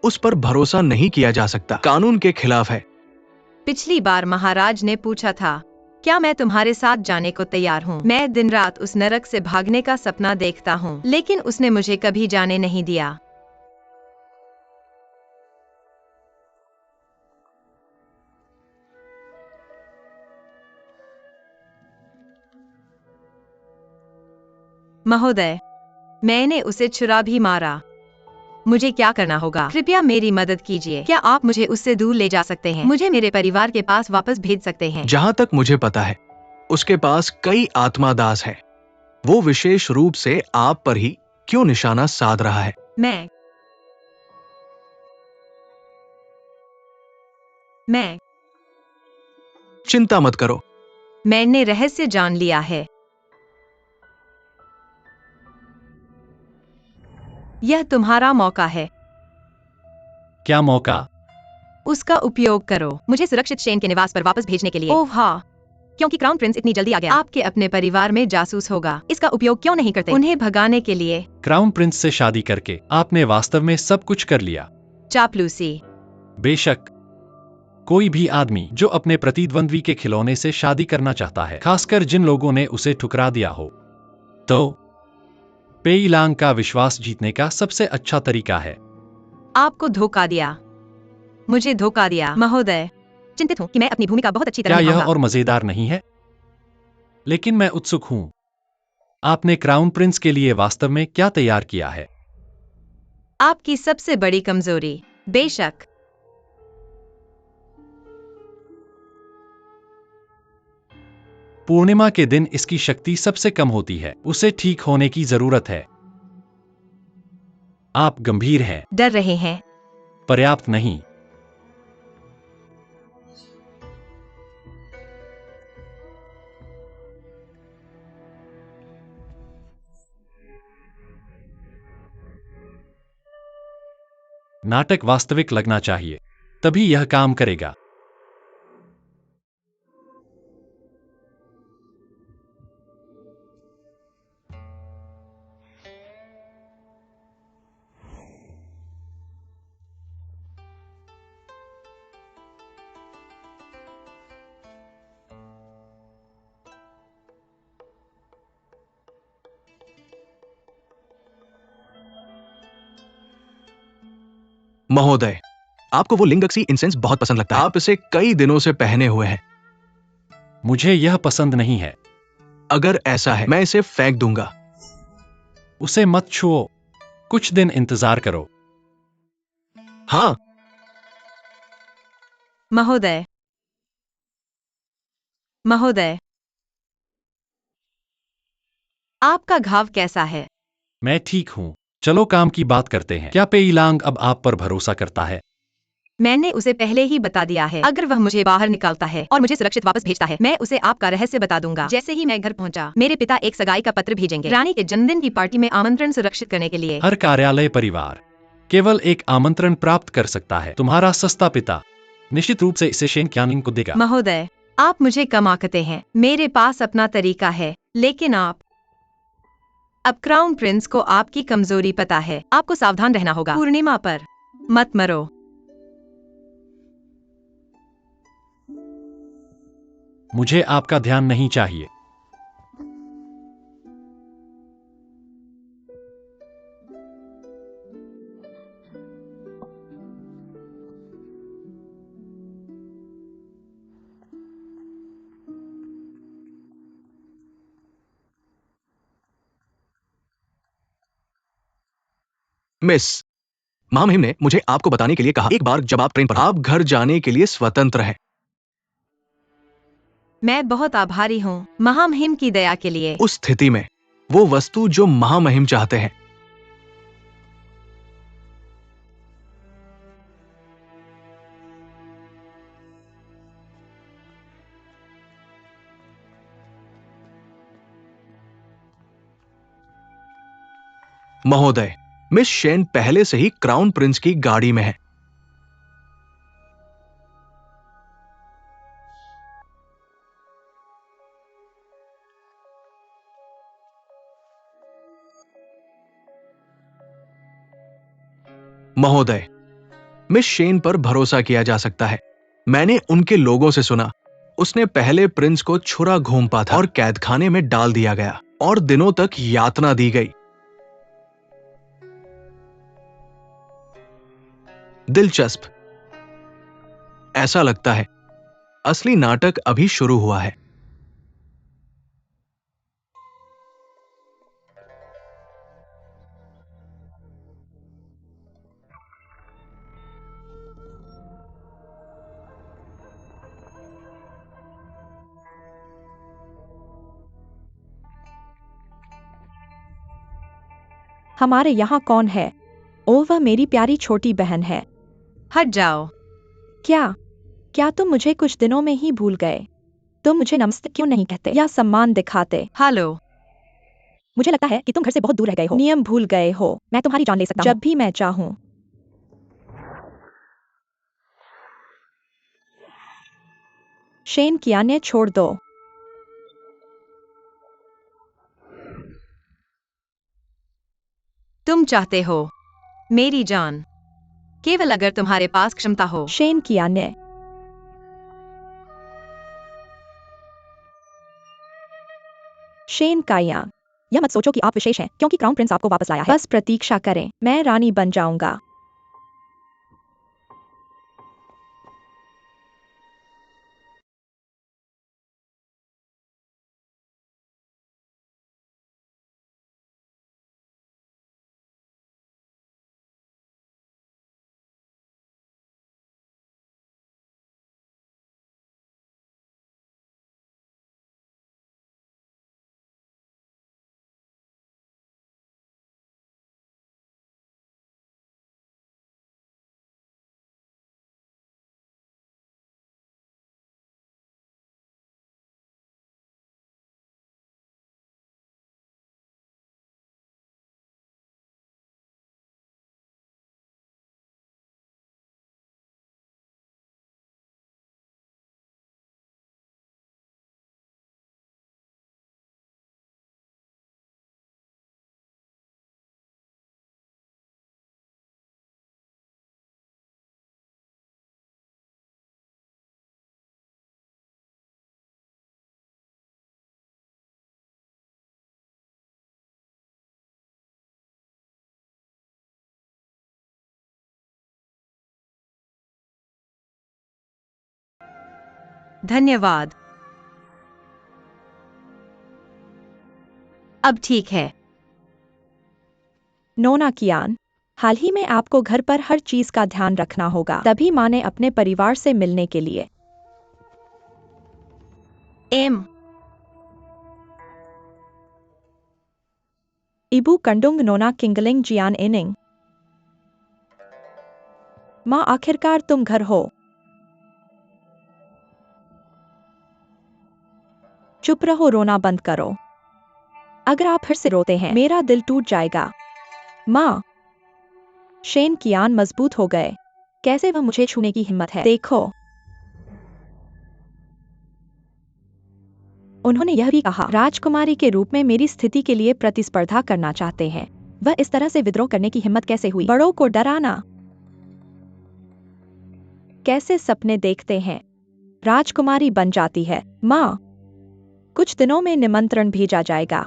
उस पर भरोसा नहीं किया जा सकता। कानून के खिलाफ है। पिछली बार महाराज ने पूछा था, क्या मैं तुम्हारे साथ जाने को तैयार हूँ? मैं दिन रात उस नरक से भागने का सपना देखता हूँ, लेकिन उसने मुझे कभी जाने नहीं दिया। महोदय, मैंने उसे छुरा भी मारा। मुझे क्या करना होगा? कृपया मेरी मदद कीजिए। क्या आप मुझे उससे दूर ले जा सकते हैं? मुझे मेरे परिवार के पास वापस भेज सकते हैं? जहां तक मुझे पता है, उसके पास कई आत्मादास है। वो विशेष रूप से आप पर ही क्यों निशाना साध रहा है? मैं चिंता मत करो। मैंने रहस्य जान लिया है। यह तुम्हारा मौका है। क्या मौका? उसका उपयोग करो मुझे सुरक्षित शेन के निवास पर वापस भेजने के लिए। ओह हाँ, क्योंकि क्राउन प्रिंस इतनी जल्दी आ गया, आपके अपने परिवार में जासूस होगा। इसका उपयोग क्यों नहीं करते उन्हें भगाने के लिए? क्राउन प्रिंस से शादी करके आपने वास्तव में सब कुछ कर लिया। चापलूसी। बेशक, कोई भी आदमी जो अपने प्रतिद्वंद्वी के खिलौने से शादी करना चाहता है, खासकर जिन लोगों ने उसे ठुकरा दिया हो, तो पेई लांग का विश्वास जीतने का सबसे अच्छा तरीका है। आपको धोखा दिया, मुझे धोखा दिया महोदय। चिंतित हूँ कि मैं अपनी भूमिका बहुत अच्छी तरह क्या यह निभाऊंगा। और मजेदार नहीं है? लेकिन मैं उत्सुक हूं, आपने क्राउन प्रिंस के लिए वास्तव में क्या तैयार किया है? आपकी सबसे बड़ी कमजोरी। बेशक। पूर्णिमा के दिन इसकी शक्ति सबसे कम होती है। उसे ठीक होने की जरूरत है। आप गंभीर हैं। डर रहे हैं। पर्याप्त नहीं। नाटक वास्तविक लगना चाहिए, तभी यह काम करेगा। महोदय, आपको वो लिंगक्सी इंसेंस बहुत पसंद लगता है। आप इसे कई दिनों से पहने हुए हैं। मुझे यह पसंद नहीं है। अगर ऐसा है, मैं इसे फेंक दूंगा। उसे मत छुओ। कुछ दिन इंतजार करो। हाँ, महोदय, महोदय, आपका घाव कैसा है? मैं ठीक हूं। चलो काम की बात करते हैं। क्या पेई लांग अब आप पर भरोसा करता है? मैंने उसे पहले ही बता दिया है। अगर वह मुझे बाहर निकालता है और मुझे सुरक्षित वापस भेजता है, मैं उसे आपका रहस्य बता दूंगा। जैसे ही मैं घर पहुंचा, मेरे पिता एक सगाई का पत्र भेजेंगे। रानी के जन्मदिन की पार्टी में आमंत्रण सुरक्षित करने के लिए। हर कार्यालय परिवार केवल एक आमंत्रण प्राप्त कर सकता है। तुम्हारा सस्ता पिता निश्चित रूप से इसे शेन क्यानिंग को देगा। महोदय, आप मुझे कम आंकते हैं। मेरे पास अपना तरीका है, लेकिन आप अब क्राउन प्रिंस को आपकी कमजोरी पता है। आपको सावधान रहना होगा। पूर्णिमा पर मत मरो। मुझे आपका ध्यान नहीं चाहिए। मिस, महामहिम ने मुझे आपको बताने के लिए कहा, एक बार जब आप ट्रेन पर, आप घर जाने के लिए स्वतंत्र हैं। मैं बहुत आभारी हूँ महामहिम की दया के लिए। उस स्थिति में वो वस्तु जो महामहिम चाहते हैं, महोदय, मिस शेन पहले से ही क्राउन प्रिंस की गाड़ी में है। महोदय, मिस शेन पर भरोसा किया जा सकता है। मैंने उनके लोगों से सुना, उसने पहले प्रिंस को छुरा घूंपा था और कैदखाने में डाल दिया गया और दिनों तक यातना दी गई। दिलचस्प। ऐसा लगता है असली नाटक अभी शुरू हुआ है। हमारे यहाँ कौन है? ओह, वह मेरी प्यारी छोटी बहन है। हट जाओ। क्या क्या तुम मुझे कुछ दिनों में ही भूल गए? तुम मुझे नमस्ते क्यों नहीं कहते या सम्मान दिखाते? हेलो। मुझे लगता है कि तुम घर से बहुत दूर रह गए हो, नियम भूल गए हो। मैं तुम्हारी जान ले सकता हूँ जब भी मैं चाहूँ। शेन कियाने छोड़ दो। तुम चाहते हो मेरी जान केवल अगर तुम्हारे पास क्षमता हो। शेन कियाने। शेन काया, यह मत सोचो कि आप विशेष हैं क्योंकि क्राउन प्रिंस आपको वापस लाया है। बस प्रतीक्षा करें, मैं रानी बन जाऊंगा। धन्यवाद। अब ठीक है। नोना कियान, हाल ही में आपको घर पर हर चीज का ध्यान रखना होगा, तभी माँ ने अपने परिवार से मिलने के लिए। एम इबू कंडुंग नोना किंगलिंग जियान इनिंग। माँ आखिरकार तुम घर हो। चुप रहो, रोना बंद करो। अगर आप फिर से रोते हैं मेरा दिल टूट जाएगा। माँ। शेन कियान मजबूत हो गए। कैसे वह मुझे छूने की हिम्मत है? देखो। उन्होंने यह भी कहा राजकुमारी के रूप में मेरी स्थिति के लिए प्रतिस्पर्धा करना चाहते हैं। वह इस तरह से विद्रोह करने की हिम्मत कैसे हुई? बड़ों को डराना। कैसे सपने देखते हैं? राजकुमारी बन जाती है। माँ, कुछ दिनों में निमंत्रण भेजा जाएगा।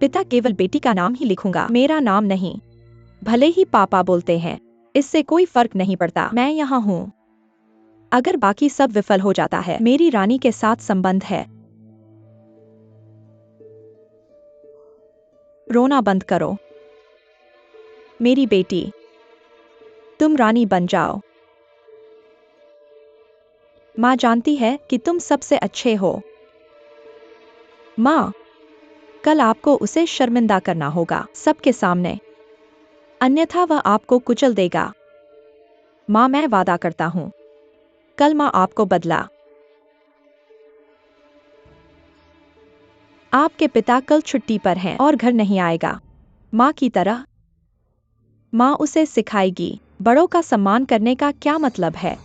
पिता केवल बेटी का नाम ही लिखूंगा, मेरा नाम नहीं। भले ही पापा बोलते हैं, इससे कोई फर्क नहीं पड़ता, मैं यहाँ हूँ। अगर बाकी सब विफल हो जाता है, मेरी रानी के साथ संबंध है। रोना बंद करो। मेरी बेटी, तुम रानी बन जाओ। माँ जानती है कि तुम सबसे अच्छे हो। माँ, कल आपको उसे शर्मिंदा करना होगा सबके सामने, अन्यथा वह आपको कुचल देगा। माँ, मैं वादा करता हूँ, कल माँ आपको बदला। आपके पिता कल छुट्टी पर हैं और घर नहीं आएगा। माँ की तरह। माँ उसे सिखाएगी बड़ों का सम्मान करने का क्या मतलब है।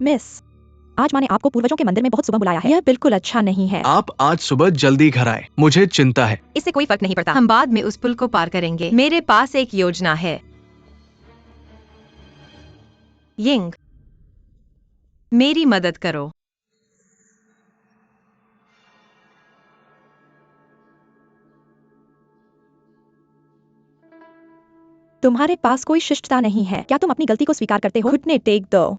मिस, आज माँ ने आपको पूर्वजों के मंदिर में बहुत सुबह बुलाया है। यह बिल्कुल अच्छा नहीं है। आप आज सुबह जल्दी घर आए, मुझे चिंता है। इससे कोई फर्क नहीं पड़ता, हम बाद में उस पुल को पार करेंगे। मेरे पास एक योजना है। यिंग, मेरी मदद करो। तुम्हारे पास कोई शिष्टता नहीं है। क्या तुम अपनी गलती को स्वीकार करते हो? घुटने टेक दो।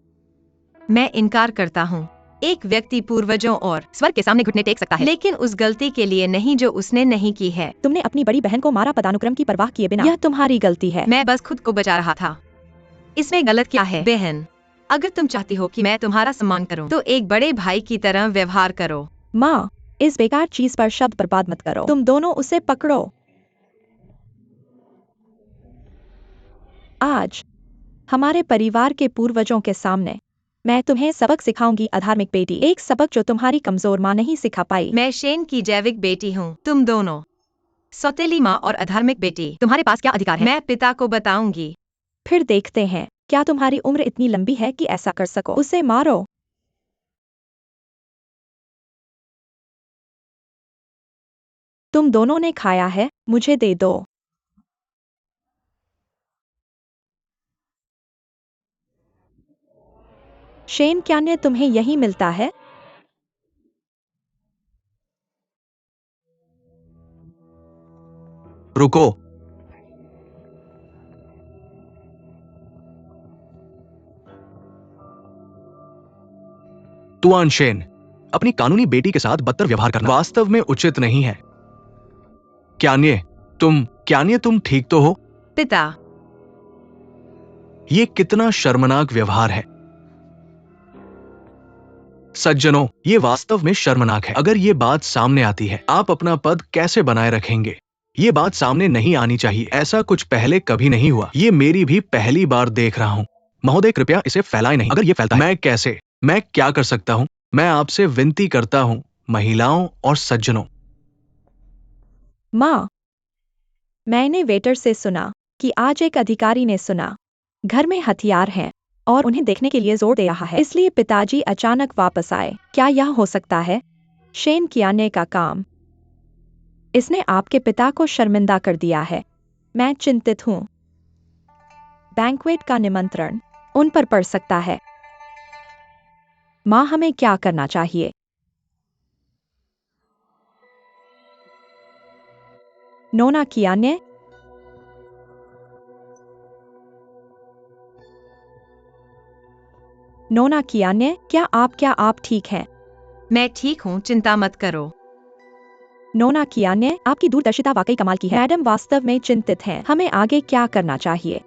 मैं इनकार करता हूँ। एक व्यक्ति पूर्वजों और स्वर्ग के सामने घुटने टेक सकता है, लेकिन उस गलती के लिए नहीं जो उसने नहीं की है। तुमने अपनी बड़ी बहन को मारा पदानुक्रम की परवाह किए बिना। यह तुम्हारी गलती है। मैं बस खुद को बचा रहा था। इसमें गलत क्या है? बहन, अगर तुम चाहती हो कि मैं तुम्हारा सम्मान करूं, तो एक बड़े भाई की तरह व्यवहार करो। माँ, इस बेकार चीज पर शब्द बर्बाद मत करो। तुम दोनों उसे पकड़ो। आज हमारे परिवार के पूर्वजों के सामने मैं तुम्हें सबक सिखाऊंगी, अधार्मिक बेटी। एक सबक जो तुम्हारी कमजोर माँ नहीं सिखा पाई। मैं शेन की जैविक बेटी हूँ। तुम दोनों सौतेली माँ और अधार्मिक बेटी, तुम्हारे पास क्या अधिकार है? मैं पिता को बताऊंगी। फिर देखते हैं क्या तुम्हारी उम्र इतनी लंबी है कि ऐसा कर सको। उसे मारो। तुम दोनों ने खाया है, मुझे दे दो। शेन, क्या ने तुम्हें यही मिलता है? रुको। तुआन शेन, अपनी कानूनी बेटी के साथ बदतर व्यवहार करना वास्तव में उचित नहीं है। क्यान्ये, तुम ठीक तो हो? पिता, ये कितना शर्मनाक व्यवहार है। सज्जनों, ये वास्तव में शर्मनाक है। अगर ये बात सामने आती है, आप अपना पद कैसे बनाए रखेंगे? ये बात सामने नहीं आनी चाहिए। ऐसा कुछ पहले कभी नहीं हुआ। ये मेरी भी पहली बार देख रहा हूं। महोदय, कृपया इसे फैलाएं नहीं। अगर ये फैलता है, मैं क्या कर सकता हूं? मैं आपसे विनती करता हूं, महिलाओं और सज्जनों। माँ, मैंने वेटर से सुना कि आज एक अधिकारी ने सुना घर में हथियार हैं और उन्हें देखने के लिए जोर दे रहा है, इसलिए पिताजी अचानक वापस आए। क्या यह हो सकता है शेन कियाने का काम? इसने आपके पिता को शर्मिंदा कर दिया है। मैं चिंतित हूँ। बैंक्वेट का निमंत्रण उन पर पड़ सकता है। माँ, हमें क्या करना चाहिए? नोना कियाने, नोना कियाने, क्या आप ठीक हैं? मैं ठीक हूँ, चिंता मत करो। नोना कियाने, आपकी दूरदर्शिता वाकई कमाल की है। मैडम वास्तव में चिंतित हैं। हमें आगे क्या करना चाहिए?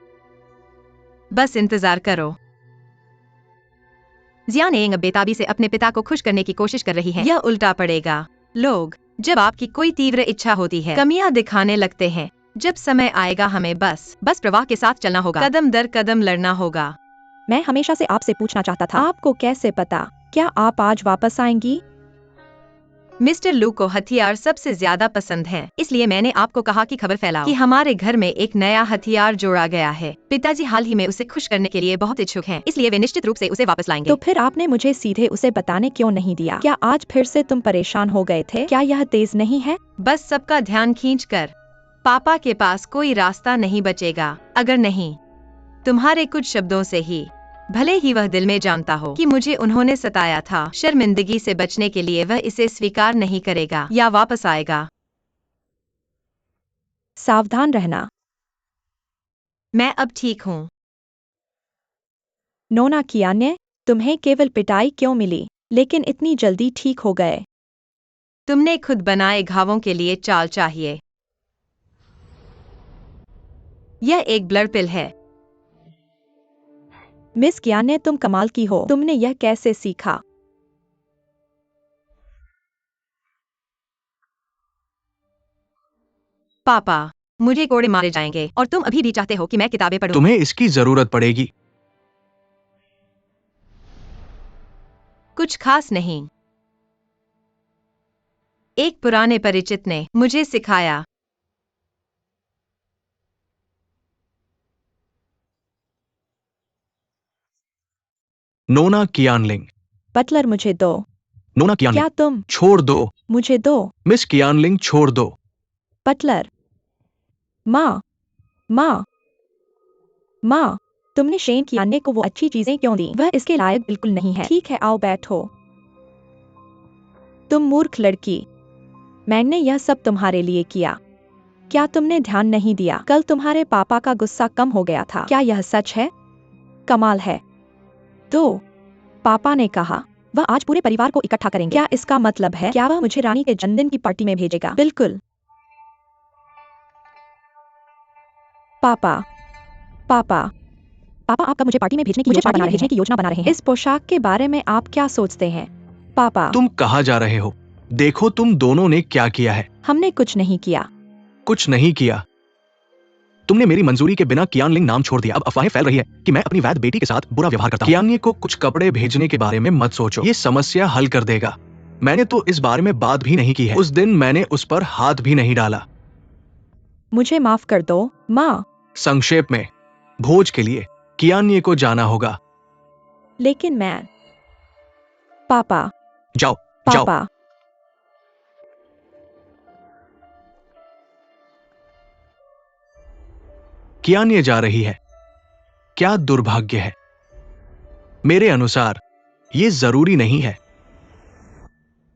बस इंतजार करो। जियानेंग बेताबी से अपने पिता को खुश करने की कोशिश कर रही है। यह उल्टा पड़ेगा। लोग, जब आपकी कोई तीव्र इच्छा होती है, कमियां दिखाने लगते हैं। जब समय आएगा, हमें बस प्रवाह के साथ चलना होगा, कदम दर कदम लड़ना होगा। मैं हमेशा से आपसे पूछना चाहता था, आपको कैसे पता? क्या आप आज वापस आएंगी? मिस्टर लू को हथियार सबसे ज्यादा पसंद हैं, इसलिए मैंने आपको कहा कि खबर फैलाओ कि हमारे घर में एक नया हथियार जोड़ा गया है। पिताजी हाल ही में उसे खुश करने के लिए बहुत इच्छुक हैं, इसलिए वे निश्चित रूप से उसे वापस लाएंगे। तो फिर आपने मुझे सीधे उसे बताने क्यों नहीं दिया? क्या आज फिर से तुम परेशान हो गए थे? क्या यह तेज नहीं है? बस सबका ध्यान खींचकर पापा के पास कोई रास्ता नहीं बचेगा। अगर नहीं, तुम्हारे कुछ शब्दों से ही, भले ही वह दिल में जानता हो कि मुझे उन्होंने सताया था, शर्मिंदगी से बचने के लिए वह इसे स्वीकार नहीं करेगा या वापस आएगा। सावधान रहना। मैं अब ठीक हूँ। नोना कियाने, तुम्हें केवल पिटाई क्यों मिली, लेकिन इतनी जल्दी ठीक हो गए? तुमने खुद बनाए घावों के लिए चाल चाहिए। यह एक ब्लड पिल है। मिस कियाने, तुम कमाल की हो। तुमने यह कैसे सीखा? पापा, मुझे कोड़े मारे जाएंगे और तुम अभी भी चाहते हो कि मैं किताबें पढूं। तुम्हें इसकी जरूरत पड़ेगी। कुछ खास नहीं। एक पुराने परिचित ने मुझे सिखाया। नोना कियानलिंग। बटलर, मुझे दो। नोना क्या कियानलिंग, तुम? छोड़ दो। मुझे दो। मिस कियानलिंग, छोड़ दो। बटलर। माँ, माँ, माँ, तुमने शेन कियाने को वो अच्छी चीजें क्यों दी? वह इसके लायक बिल्कुल नहीं है। ठीक है, आओ बैठो। तुम मूर्ख लड़की, मैंने यह सब तुम्हारे लिए किया। क्या तुमने ध्यान नहीं दिया? कल तुम्हारे पापा का गुस्सा कम हो गया था। क्या यह सच है? कमाल है। तो पापा ने कहा वह आज पूरे परिवार को इकट्ठा करेंगे। क्या इसका मतलब है क्या वह मुझे रानी के जन्मदिन की पार्टी में भेजेगा? बिल्कुल। पापा, पापा, पापा, आप कब मुझे पार्टी में भेजने की योजना बना रहे हैं? इस पोशाक के बारे में आप क्या सोचते हैं? पापा, तुम कहाँ जा रहे हो? देखो तुम दोनों ने क्या किया है। हमने कुछ नहीं किया। कुछ नहीं किया तुमने मेरी मंजूरी के बिना कियानलिंग नाम छोड़ दिया। अब अफवाहें फैल रही है कि मैं अपनी वैध बेटी के साथ बुरा व्यवहार करता हूं। कियान्ये को कुछ कपड़े भेजने के बारे में मत सोचो, ये समस्या हल कर देगा। मैंने तो इस बारे में बात भी नहीं की है। उस दिन मैंने उस पर हाथ भी नहीं डाला। मुझे माफ कर दो, माँ। संक्षेप में, भोज के लिए कियान्ये को जाना होगा। लेकिन मैं। पापा। जाओ, जाओ। पापा। कियान्ये जा रही है। क्या दुर्भाग्य है। मेरे अनुसार ये जरूरी नहीं है।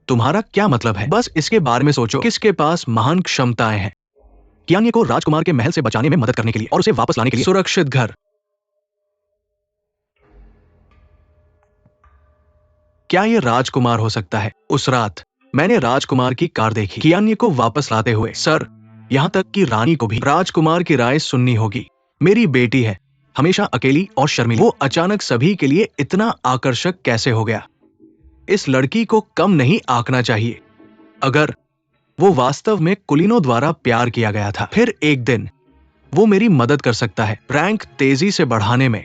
तुम्हारा क्या मतलब है? बस इसके बारे में सोचो, किसके पास महान क्षमताएं हैं। कियान्ये को राजकुमार के महल से बचाने में मदद करने के लिए और उसे वापस लाने के लिए सुरक्षित घर। क्या यह राजकुमार हो सकता है? उस रात मैंने राजकुमार की कार देखी, कियान्ये को वापस लाते हुए। सर, यहां तक कि रानी को भी राजकुमार की राय सुननी होगी। मेरी बेटी है, हमेशा अकेली और शर्मीली। वो अचानक सभी के लिए इतना आकर्षक कैसे हो गया? इस लड़की को कम नहीं आंकना चाहिए। अगर वो वास्तव में कुलीनों द्वारा प्यार किया गया था, फिर एक दिन वो मेरी मदद कर सकता है रैंक तेजी से बढ़ाने में।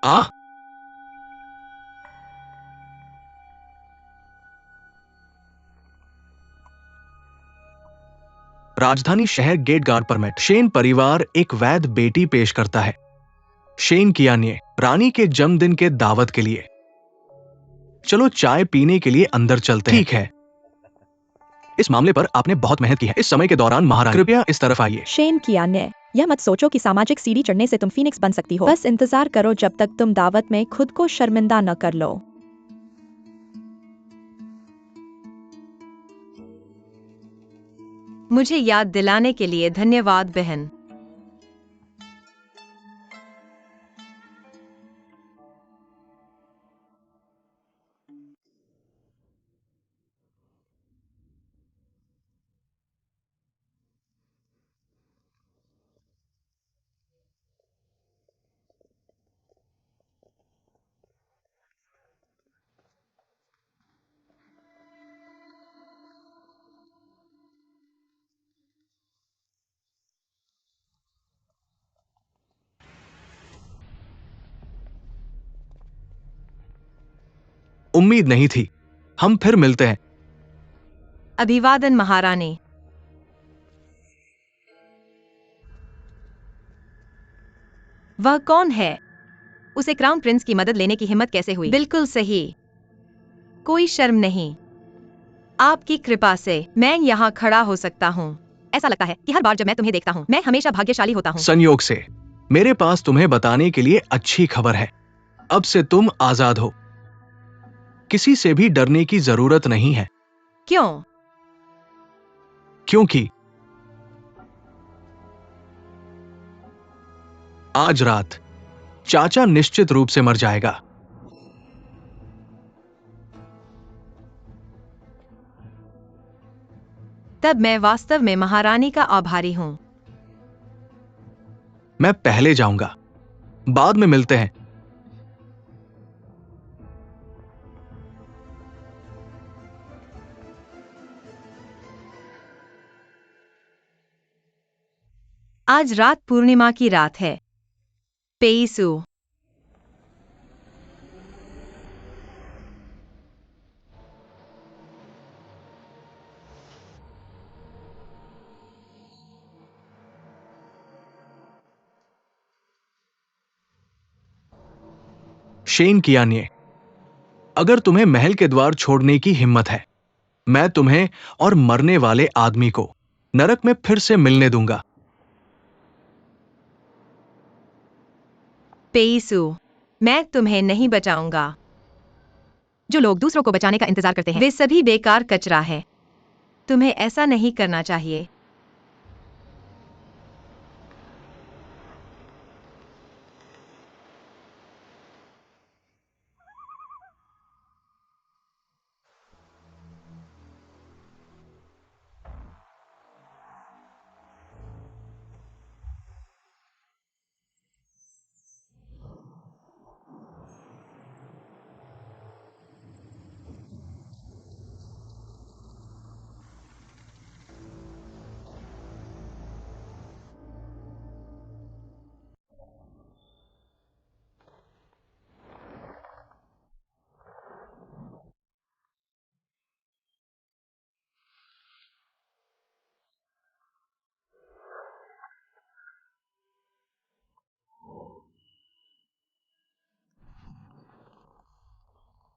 आ राजधानी शहर गेट गार्ड परमिट। शेन परिवार एक वैध बेटी पेश करता है। शेन कियान्ये रानी के जन्मदिन के दावत के लिए। चलो चाय पीने के लिए अंदर चलते हैं। ठीक है। इस मामले पर आपने बहुत मेहनत की है इस समय के दौरान। महारानी, कृपया इस तरफ आइए। शेन कियान्ये, यह मत सोचो कि सामाजिक सीढ़ी चढ़ने से तुम फीनिक्स बन सकती हो। बस इंतजार करो जब तक तुम दावत में खुद को शर्मिंदा न कर लो। मुझे याद दिलाने के लिए धन्यवाद बहन। उम्मीद नहीं थी। हम फिर मिलते हैं। अभिवादन महारानी। वह कौन है? उसे क्राउन प्रिंस की मदद लेने की हिम्मत कैसे हुई? बिल्कुल सही, कोई शर्म नहीं। आपकी कृपा से मैं यहाँ खड़ा हो सकता हूँ। ऐसा लगता है कि हर बार जब मैं तुम्हें देखता हूँ मैं हमेशा भाग्यशाली होता हूँ। संयोग से मेरे पास तुम्हें बताने के लिए अच्छी खबर है। अब से तुम आजाद हो। किसी से भी डरने की जरूरत नहीं है। क्यों? क्योंकि आज रात चाचा निश्चित रूप से मर जाएगा। तब मैं वास्तव में महारानी का आभारी हूँ। मैं पहले जाऊंगा। बाद में मिलते हैं। आज रात पूर्णिमा की रात है। पेईसू। शेन कियान्ये, अगर तुम्हें महल के द्वार छोड़ने की हिम्मत है, मैं तुम्हें और मरने वाले आदमी को नरक में फिर से मिलने दूंगा। पेईसू, मैं तुम्हें नहीं बचाऊंगा। जो लोग दूसरों को बचाने का इंतजार करते हैं वे सभी बेकार कचरा है। तुम्हें ऐसा नहीं करना चाहिए।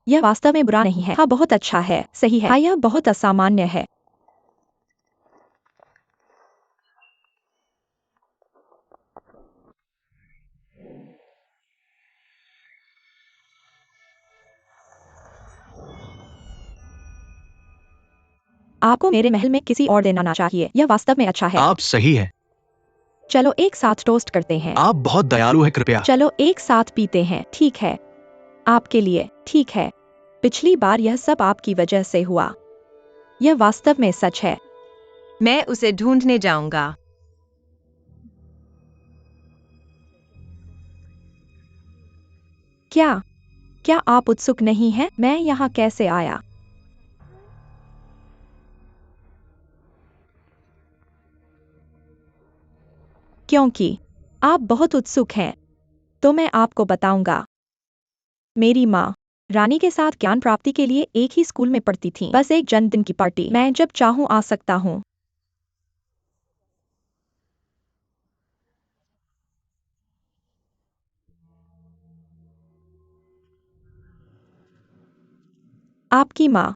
यह वास्तव में बुरा नहीं है। हाँ, बहुत अच्छा है। सही है। हाँ, यह बहुत असामान्य है। आपको मेरे महल में किसी और दिन आना चाहिए। यह वास्तव में अच्छा है। आप सही है। चलो एक साथ टोस्ट करते हैं। आप बहुत दयालु हैं, कृपया। चलो एक साथ पीते हैं। ठीक है, आपके लिए। ठीक है, पिछली बार यह सब आपकी वजह से हुआ। यह वास्तव में सच है। मैं उसे ढूंढने जाऊंगा। क्या क्या आप उत्सुक नहीं हैं? मैं यहाँ कैसे आया? क्योंकि आप बहुत उत्सुक हैं, तो मैं आपको बताऊंगा। मेरी माँ रानी के साथ ज्ञान प्राप्ति के लिए एक ही स्कूल में पढ़ती थी। बस एक जन्मदिन की पार्टी। मैं जब चाहूँ आ सकता हूँ। आपकी माँ।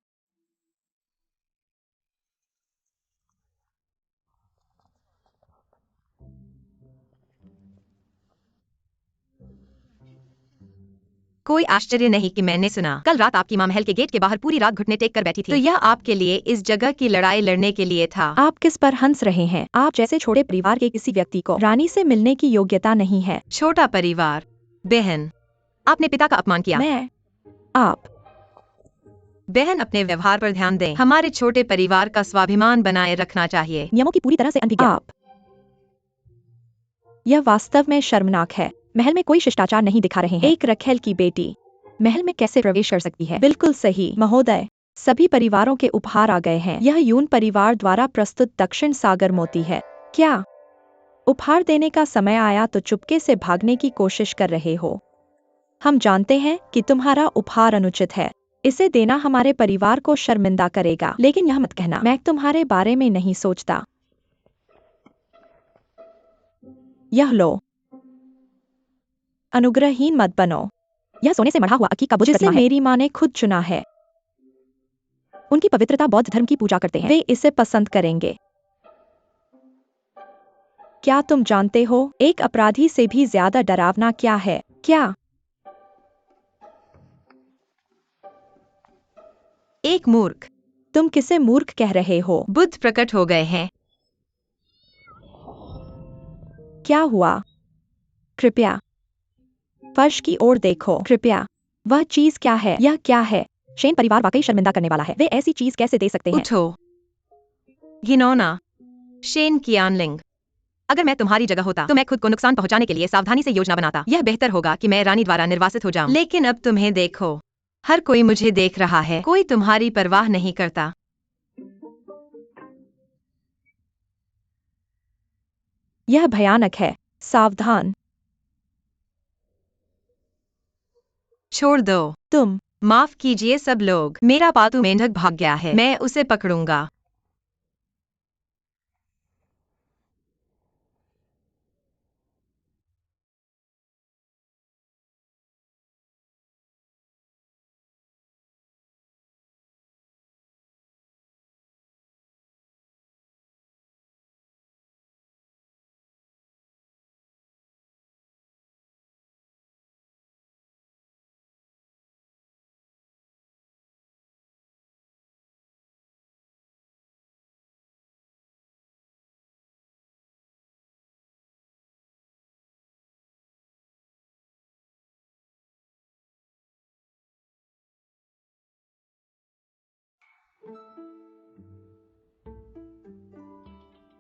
कोई आश्चर्य नहीं कि मैंने सुना। कल रात आपकी माँ महल के गेट के बाहर पूरी रात घुटने टेक कर बैठी थी। तो यह आपके लिए इस जगह की लड़ाई लड़ने के लिए था। आप किस पर हंस रहे हैं? आप जैसे छोटे परिवार के किसी व्यक्ति को रानी से मिलने की योग्यता नहीं है। छोटा परिवार। बहन, आपने पिता का अपमान किया। आप बहन, अपने व्यवहार पर ध्यान दें। हमारे छोटे परिवार का स्वाभिमान बनाए रखना चाहिए। नियमों की पूरी तरह से अनभिज्ञ। आप यह वास्तव में शर्मनाक है। महल में कोई शिष्टाचार नहीं दिखा रहे हैं। एक रखेल की बेटी महल में कैसे प्रवेश कर सकती है? बिल्कुल सही महोदय। सभी परिवारों के उपहार आ गए हैं। यह यून परिवार द्वारा प्रस्तुत दक्षिण सागर मोती है। क्या उपहार देने का समय आया तो चुपके से भागने की कोशिश कर रहे हो? हम जानते हैं कि तुम्हारा उपहार अनुचित है। इसे देना हमारे परिवार को शर्मिंदा करेगा। लेकिन यह मत कहना, मैं तुम्हारे बारे में नहीं सोचता। यह लो। अनुग्रहहीन मत बनो। यह सोने से मढ़ा हुआ अक्की का बुत जिसे मेरी माँ ने खुद चुना है। उनकी पवित्रता बौद्ध धर्म की पूजा करते हैं। वे इसे पसंद करेंगे। क्या तुम जानते हो एक अपराधी से भी ज्यादा डरावना क्या है? क्या? एक मूर्ख। तुम किसे मूर्ख कह रहे हो? बुद्ध प्रकट हो गए हैं। क्या हुआ? कृपया फर्श की ओर देखो। कृपया। वह चीज क्या है? यह क्या है? शेन परिवार वाकई शर्मिंदा करने वाला है। वे ऐसी चीज कैसे दे सकते हैं? उठो। घिनौना। शेन कियानलिंग, अगर मैं तुम्हारी जगह होता तो मैं खुद को नुकसान पहुंचाने के लिए सावधानी से योजना बनाता। यह बेहतर होगा कि मैं रानी द्वारा निर्वासित हो जाऊं। लेकिन अब तुम्हें देखो, हर कोई मुझे देख रहा है। कोई तुम्हारी परवाह नहीं करता। यह भयानक है। सावधान। छोड़ दो। तुम माफ कीजिए सब लोग। मेरा पालतू मेंढक भाग गया है। मैं उसे पकड़ूंगा।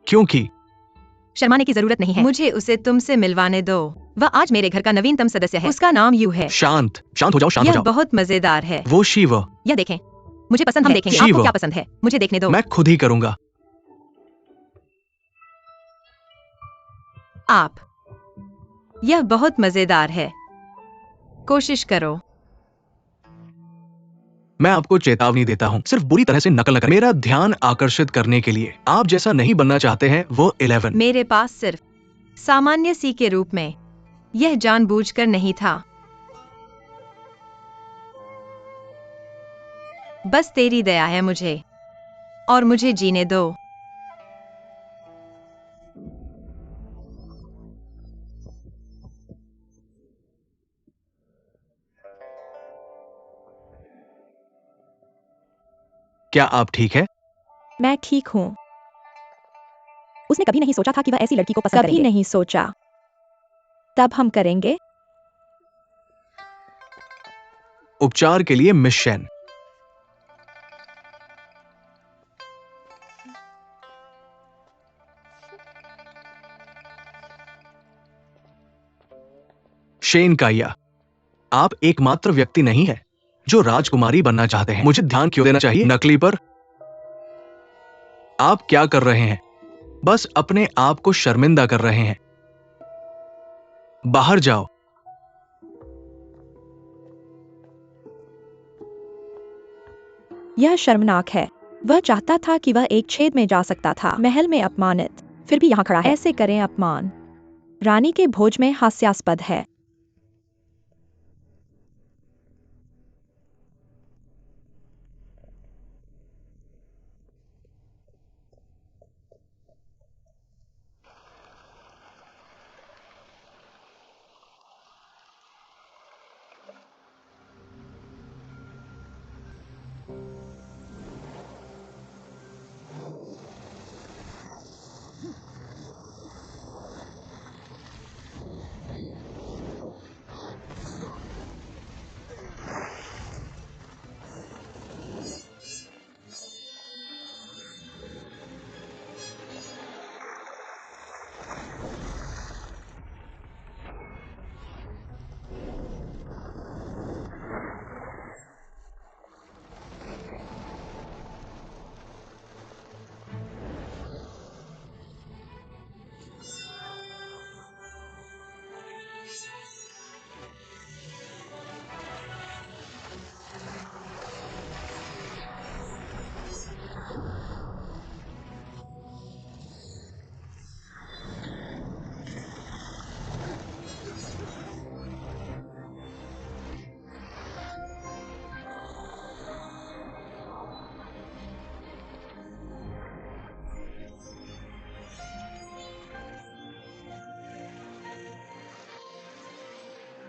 क्योंकि शर्माने की जरूरत नहीं है। मुझे उसे तुमसे मिलवाने दो। वह आज मेरे घर का नवीनतम सदस्य है। उसका नाम यू है। शांत शांत हो जाओ, शांत हो यह जाओ। बहुत मजेदार है। वो शिव। यह देखें। मुझे पसंद हम देखेंगे। शिव। आपको क्या पसंद है? मुझे देखने दो। मैं खुद ही करूंगा। आप। यह बहुत मजेदार है। कोशिश करो। मैं आपको चेतावनी देता हूँ, सिर्फ बुरी तरह से नकल न करें। मेरा ध्यान आकर्षित करने के लिए आप जैसा नहीं बनना चाहते हैं वो 11। मेरे पास सिर्फ सामान्य सी के रूप में। यह जानबूझकर नहीं था। बस तेरी दया है मुझे, और मुझे जीने दो। क्या आप ठीक है? मैं ठीक हूँ। उसने कभी नहीं सोचा था कि वह ऐसी लड़की को पसंद करेंगे। नहीं सोचा। तब हम करेंगे। उपचार के लिए मिस शेन। शेन काया, आप एकमात्र व्यक्ति नहीं है जो राजकुमारी बनना चाहते हैं। मुझे ध्यान क्यों देना चाहिए नकली पर? आप क्या कर रहे हैं? बस अपने आप को शर्मिंदा कर रहे हैं। बाहर जाओ। यह शर्मनाक है। वह चाहता था कि वह एक छेद में जा सकता था, महल में अपमानित, फिर भी यहाँ खड़ा है। ऐसे करें अपमान। रानी के भोज में हास्यास्पद है।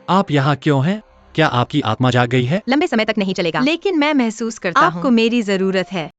आप यहाँ क्यों हैं? क्या आपकी आत्मा जाग गई है? लंबे समय तक नहीं चलेगा, लेकिन मैं महसूस करता हूँ आपको मेरी जरूरत है।